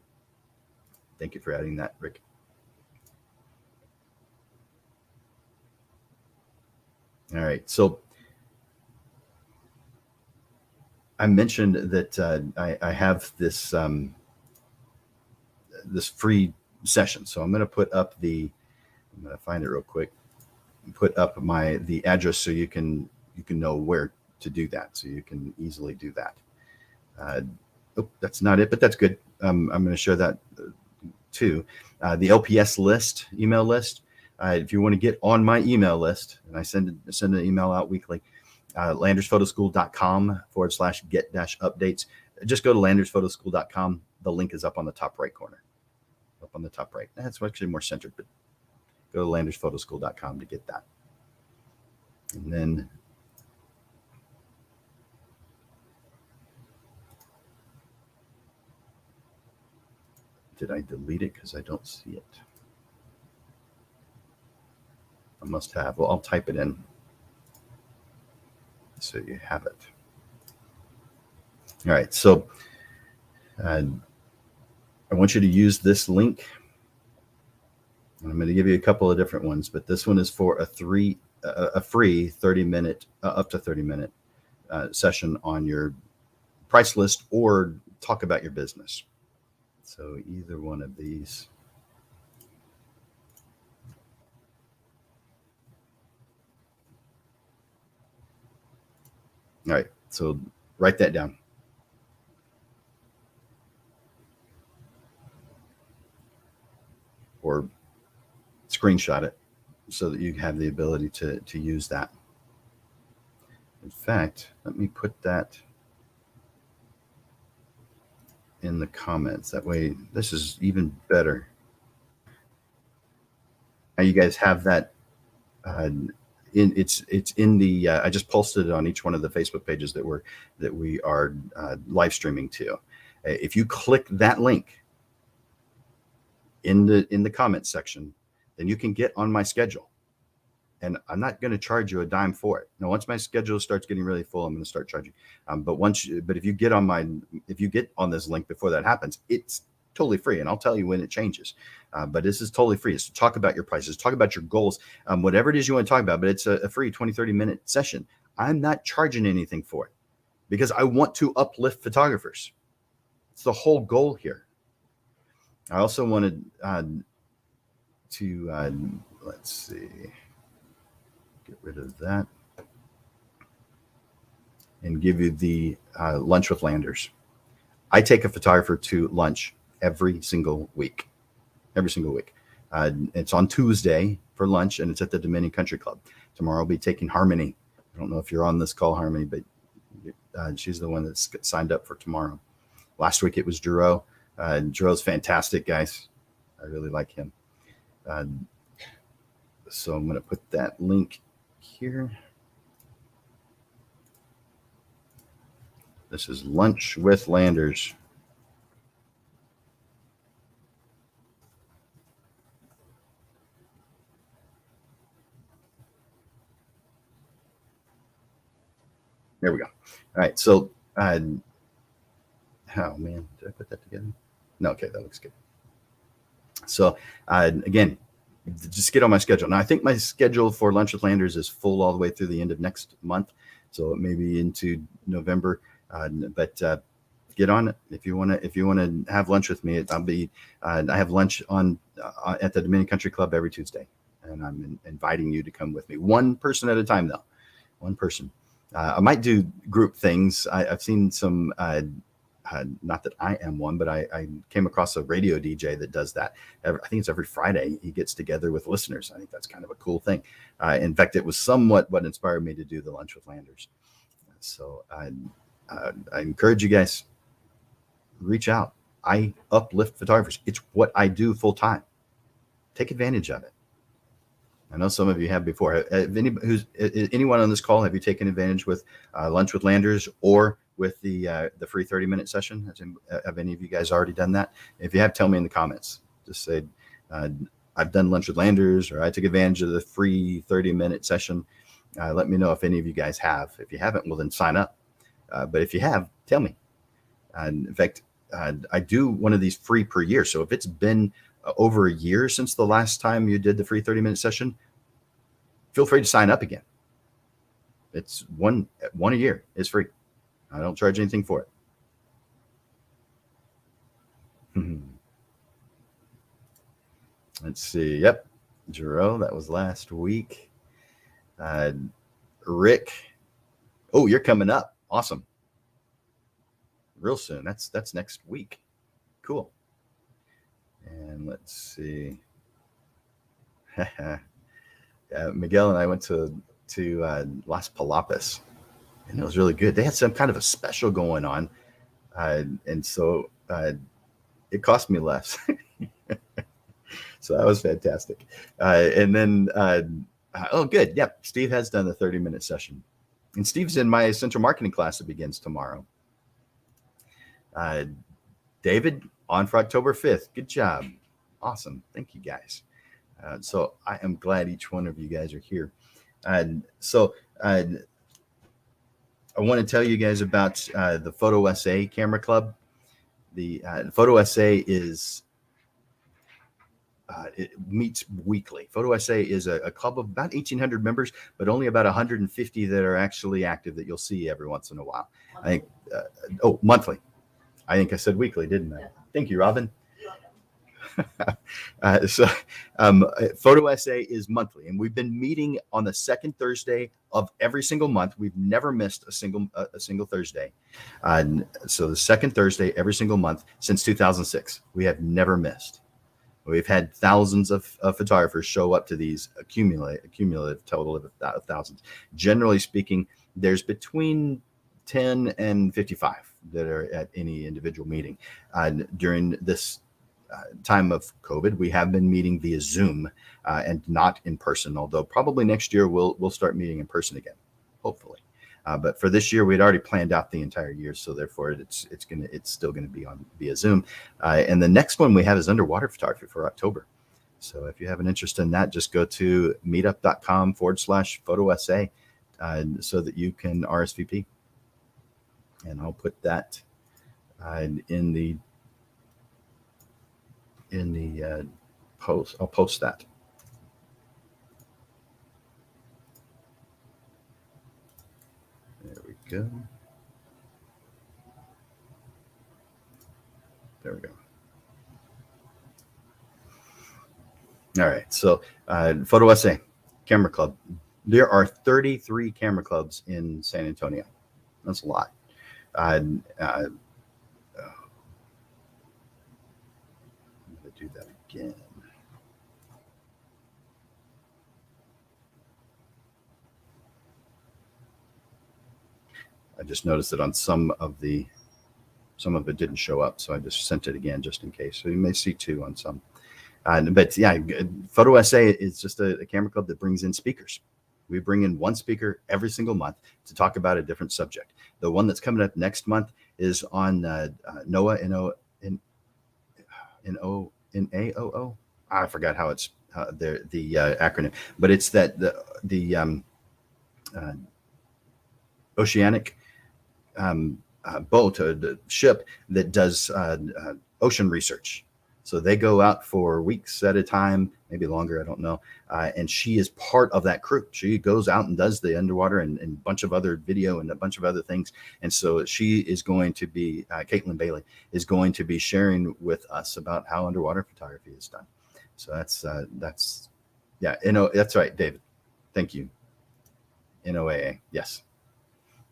Thank you for adding that, Rick. All right, so I mentioned that I have this this free session. So I'm going to put up I'm going to find it real quick, and put up the address so you can know where to do that. So you can easily do that. That's not it, but that's good. I'm going to share that too. The LPS list, email list. If you want to get on my email list, and I send an email out weekly, landersphotoschool.com/get-updates. Just go to landersphotoschool.com. The link is up on the top right corner. Up on the top right. That's actually more centered, but go to landersphotoschool.com to get that. And then did I delete it because I don't see it? I must have. Well, I'll type it in so you have it. All right. So I want you to use this link. I'm going to give you a couple of different ones, but this one is for a free 30-minute, up to 30-minute session on your price list or talk about your business. So either one of these. All right, so write that down. Or screenshot it so that you have the ability to use that. In fact, let me put that in the comments. That way, this is even better. Now you guys have that. It's in the. I just posted it on each one of the Facebook pages that we are live streaming to. If you click that link in the comments section, then you can get on my schedule. and I'm not going to charge you a dime for it. Now, once my schedule starts getting really full, I'm going to start charging. But if you get on this link before that happens, it's totally free, and I'll tell you when it changes. But this is totally free. It's to talk about your prices, talk about your goals, whatever it is you want to talk about. But it's a free 20, 30-minute session. I'm not charging anything for it because I want to uplift photographers. It's the whole goal here. I also wanted to let's see, get rid of that and give you the lunch with Landers. I take a photographer to lunch every single week. It's on Tuesday for lunch, and it's at the Dominion Country Club. Tomorrow I'll be taking Harmony. I don't know if you're on this call, Harmony, but she's the one that's signed up for tomorrow. Last week it was Giroux. Giroux's fantastic, guys. I really like him. So I'm going to put that link here. This is Lunch with Landers. There we go. All right. So, oh man, did I put that together? No. Okay, that looks good. So, again, just get on my schedule. Now, I think my schedule for Lunch with Landers is full all the way through the end of next month. So maybe into November. But get on it if you want to have lunch with me. I have lunch at the Dominion Country Club every Tuesday, and I'm inviting you to come with me. One person at a time, though. One person. I might do group things. I've seen some. Not that I am one, but I came across a radio DJ that does that. I think it's every Friday. He gets together with listeners. I think that's kind of a cool thing. In fact, it was somewhat what inspired me to do the Lunch with Landers. So I encourage you guys, reach out. I uplift photographers. It's what I do full time. Take advantage of it. I know some of you have before. Anyone on this call, have you taken advantage with Lunch with Landers or with the free 30-minute session? Have any of you guys already done that? If you have, tell me in the comments. Just say, I've done Lunch with Landers, or I took advantage of the free 30-minute session. Let me know if any of you guys have. If you haven't, well, then sign up. But if you have, tell me. In fact, I do one of these free per year. So if it's been over a year since the last time you did the free 30-minute session, feel free to sign up again. It's one a year. It's free. I don't charge anything for it. Let's see. Yep. Giroux, that was last week. Rick. Oh, you're coming up. Awesome. Real soon. That's next week. Cool. And let's see. Miguel and I went to Las Palapas, and it was really good. They had some kind of a special going on, and so it cost me less. So that was fantastic. And then, oh, good. Yep. Steve has done the 30-minute session, and Steve's in my essential marketing class that begins tomorrow. David, on for October 5th. Good job. Awesome. Thank you, guys. So I am glad each one of you guys are here. So I want to tell you guys about the Photo SA Camera Club. The Photo SA is it meets weekly. Photo SA is a club of about 1,800 members, but only about 150 that are actually active that you'll see every once in a while. I think, monthly. I think I said weekly, didn't I? Thank you, Robin. Photo SA is monthly, and we've been meeting on the second Thursday of every single month. We've never missed a single Thursday. So the second Thursday every single month since 2006, we have never missed. We've had thousands of photographers show up to these accumulative total of thousands. Generally speaking, there's between 10 and 55 that are at any individual meeting. During this time of COVID, we have been meeting via Zoom and not in person, although probably next year we'll start meeting in person again, hopefully. But for this year, we'd already planned out the entire year, so therefore it's still gonna be on via Zoom. And the next one we have is underwater photography for October. So if you have an interest in that, just go to meetup.com/photo essay so that you can RSVP. And I'll put that in the post. I'll post that. There we go. There we go. All right. So photo essay camera club. There are 33 camera clubs in San Antonio. That's a lot. I'm going to do that again. I just noticed that on some of it didn't show up, so I just sent it again just in case. So you may see 2 on some. But yeah, Photo Essay is just a camera club that brings in speakers. We bring in one speaker every single month to talk about a different subject. The one that's coming up next month is on NOAA, NAOO. I forgot how it's the acronym, but it's that the oceanic boat, the ship that does ocean research. So they go out for weeks at a time, maybe longer, I don't know. And she is part of that crew. She goes out and does the underwater and a bunch of other video and a bunch of other things. And so she is going to be, Caitlin Bailey is going to be sharing with us about how underwater photography is done. So that's yeah, that's right, David. Thank you. NOAA, yes.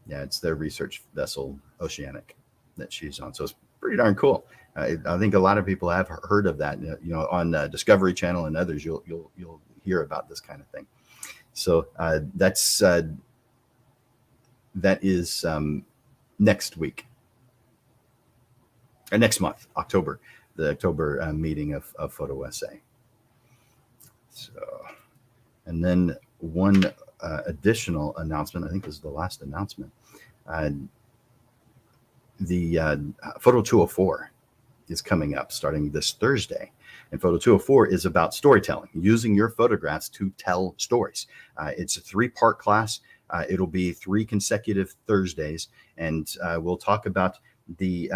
Yeah, it's their research vessel, Oceanic, that she's on. So it's pretty darn cool. I think a lot of people have heard of that. On Discovery Channel and others, you'll hear about this kind of thing. So that is next week or next month, October, the October meeting of Photo Essay. So, and then one additional announcement. I think this is the last announcement. The Photo 204 is coming up starting this Thursday. And Photo 204 is about storytelling, using your photographs to tell stories. It's a 3-part class. It'll be 3 consecutive Thursdays, and we'll talk about the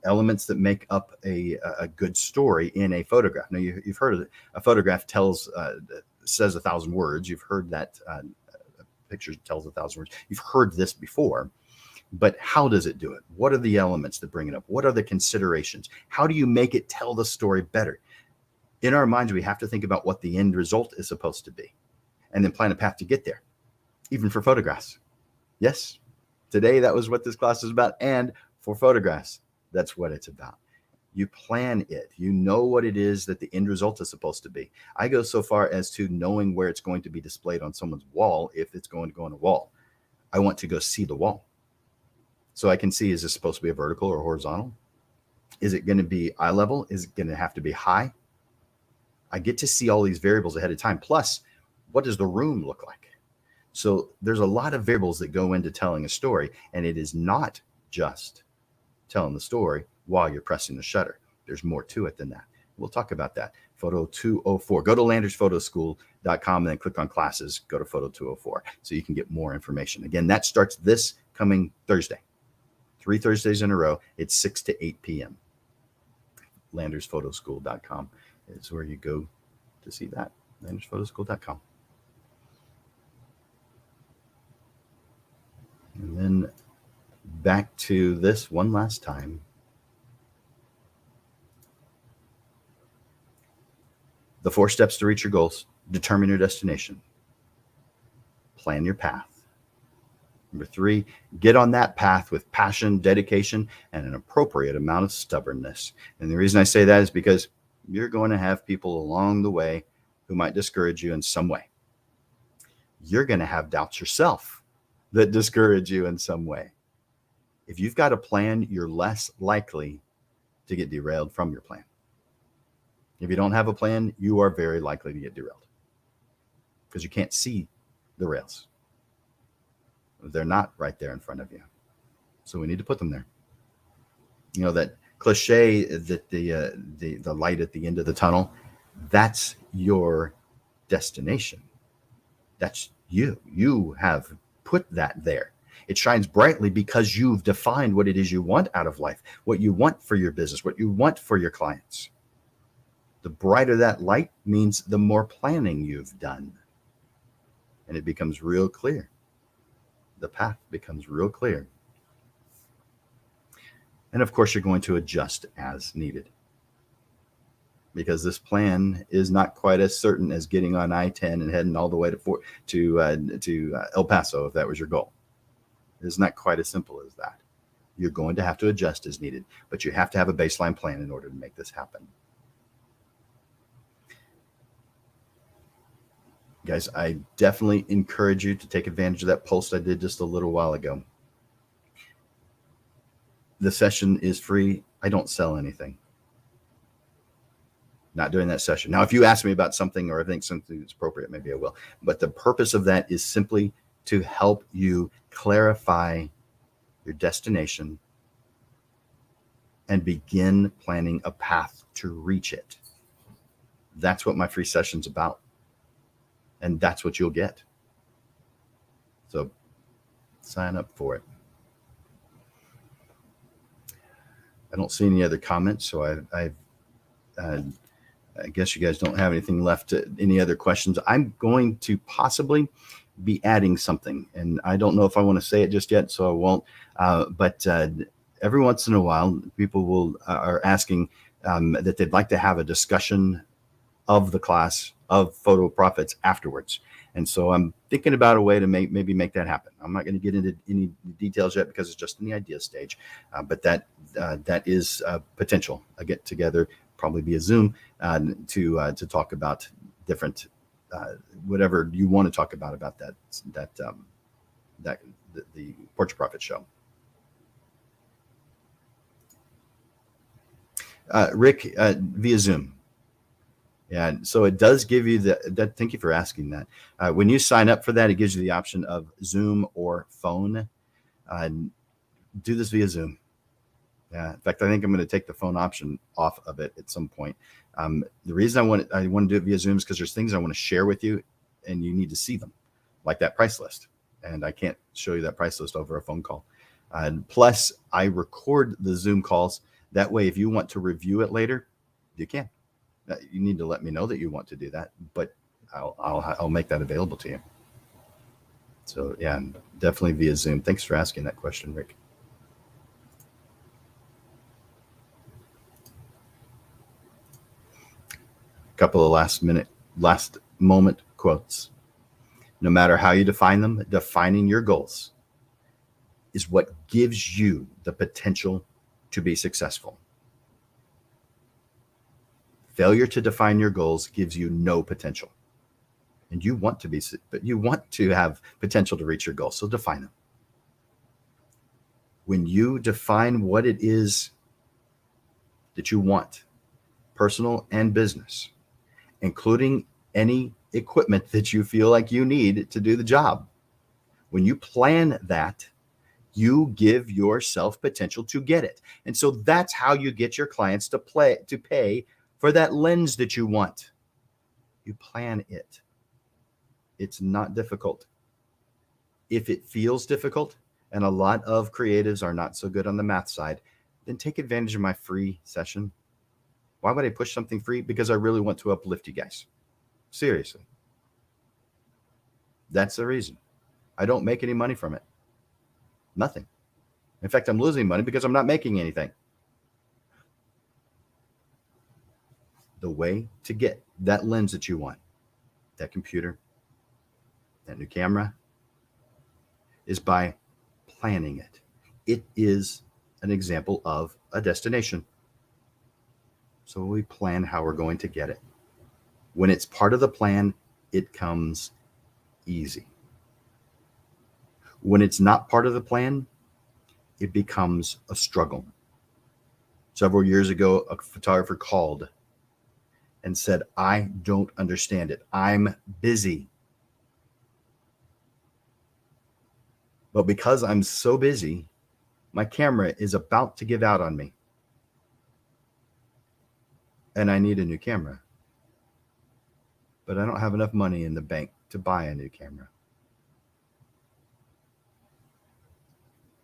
elements that make up a good story in a photograph. Now, you've heard of it. A photograph says 1,000 words. You've heard that a picture tells 1,000 words. You've heard this before. But how does it do it? What are the elements that bring it up? What are the considerations? How do you make it tell the story better? In our minds, we have to think about what the end result is supposed to be and then plan a path to get there, even for photographs. Yes, today that was what this class is about. And for photographs, that's what it's about. You plan it. You know what it is that the end result is supposed to be. I go so far as to knowing where it's going to be displayed on someone's wall if it's going to go on a wall. I want to go see the wall. So I can see, is this supposed to be a vertical or horizontal? Is it going to be eye level? Is it going to have to be high? I get to see all these variables ahead of time. Plus, what does the room look like? So there's a lot of variables that go into telling a story, and it is not just telling the story while you're pressing the shutter. There's more to it than that. We'll talk about that. Photo 204. Go to landersphotoschool.com and then click on classes. Go to Photo 204 so you can get more information. Again, that starts this coming Thursday. 3 Thursdays in a row. It's 6 to 8 p.m. landersphotoschool.com is where you go to see that. landersphotoschool.com. And then back to this one last time. The 4 steps to reach your goals. Determine your destination. Plan your path. Number 3, get on that path with passion, dedication, and an appropriate amount of stubbornness. And the reason I say that is because you're going to have people along the way who might discourage you in some way. You're going to have doubts yourself that discourage you in some way. If you've got a plan, you're less likely to get derailed from your plan. If you don't have a plan, you are very likely to get derailed because you can't see the rails. They're not right there in front of you. So we need to put them there. You know, that cliche that the light at the end of the tunnel, That's your destination. That's you. You have put that there. It shines brightly because you've defined what it is you want out of life, what you want for your business, what you want for your clients. The brighter that light means the more planning you've done. And it becomes real clear. The path becomes real clear. And of course, you're going to adjust as needed, because this plan is not quite as certain as getting on I-10 and heading all the way to El Paso, if that was your goal. It's not quite as simple as that. You're going to have to adjust as needed, but you have to have a baseline plan in order to make this happen. Guys, I definitely encourage you to take advantage of that post I did just a little while ago. The session is free. I don't sell anything. Not during that session. Now, if you ask me about something, or I think something is appropriate, maybe I will. But the purpose of that is simply to help you clarify your destination and begin planning a path to reach it. That's what my free session's about. And that's what you'll get. So sign up for it. I don't see any other comments, so I guess you guys don't have anything left. Any other questions? I'm going to possibly be adding something, and I don't know if I want to say it just yet, so I won't. But every once in a while, people are asking that they'd like to have a discussion of the class of Photo Profits afterwards. And so I'm thinking about a way to maybe make that happen. I'm not going to get into any details yet because it's just in the idea stage, but that is potential. A get together, probably via Zoom, to talk about different whatever you want to talk about the Portrait Profit show. Rick, via Zoom. Yeah, so it does give you that. Thank you for asking that. When you sign up for that, it gives you the option of Zoom or phone. Do this via Zoom. Yeah, in fact, I think I'm going to take the phone option off of it at some point. The reason I want to do it via Zoom is because there's things I want to share with you, and you need to see them, like that price list. And I can't show you that price list over a phone call. Plus, I record the Zoom calls. That way, if you want to review it later, you can. You need to let me know that you want to do that, but I'll make that available to you. So yeah, definitely via Zoom. Thanks for asking that question, Rick. A couple of last moment quotes. No matter how you define them, defining your goals is what gives you the potential to be successful. Failure to define your goals gives you no potential. And you want to have potential to reach your goals, so define them. When you define what it is that you want, personal and business, including any equipment that you feel like you need to do the job, when you plan that, you give yourself potential to get it. And so that's how you get your clients to pay for that lens that you want. You plan it. It's not difficult. If it feels difficult, and a lot of creatives are not so good on the math side, then take advantage of my free session. Why would I push something free? Because I really want to uplift you guys. Seriously. That's the reason. I don't make any money from it. Nothing. In fact, I'm losing money because I'm not making anything. The way to get that lens that you want, that computer, that new camera, is by planning it. It is an example of a destination. So we plan how we're going to get it. When it's part of the plan, it comes easy. When it's not part of the plan, it becomes a struggle. Several years ago, a photographer called and said, I don't understand it. I'm busy. But because I'm so busy, my camera is about to give out on me. And I need a new camera. but I don't have enough money in the bank to buy a new camera.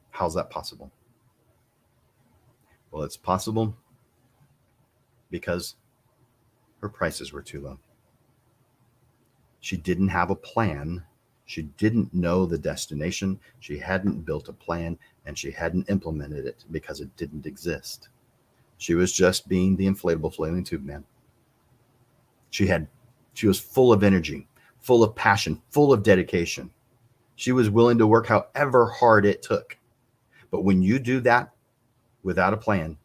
How's that possible? Well, it's possible because her prices were too low. She didn't have a plan. She didn't know the destination. She hadn't built a plan, and she hadn't implemented it because it didn't exist. She was just being the inflatable flailing tube man. She was full of energy, full of passion, full of dedication. She was willing to work however hard it took. But when you do that without a plan,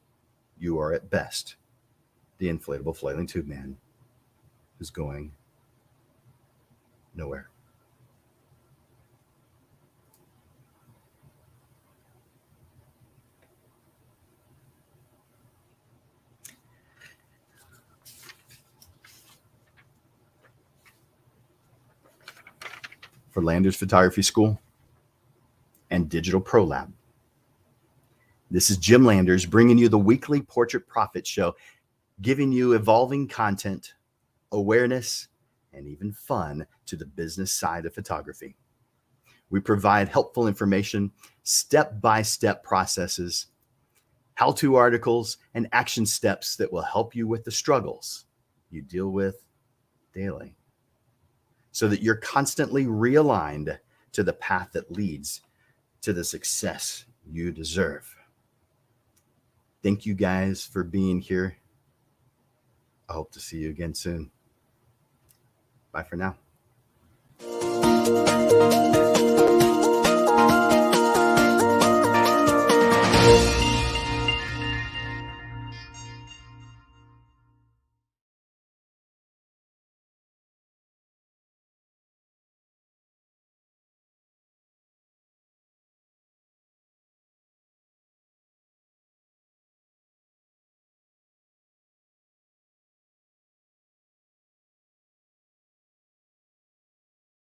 you are at best the inflatable flailing tube man who's going nowhere. For Landers Photography School and Digital Pro Lab, this is Jim Landers bringing you the weekly Portrait Profit Show, giving you evolving content, awareness, and even fun to the business side of photography. We provide helpful information, step-by-step processes, how-to articles, and action steps that will help you with the struggles you deal with daily, so that you're constantly realigned to the path that leads to the success you deserve. Thank you guys for being here. I hope to see you again soon. Bye for now.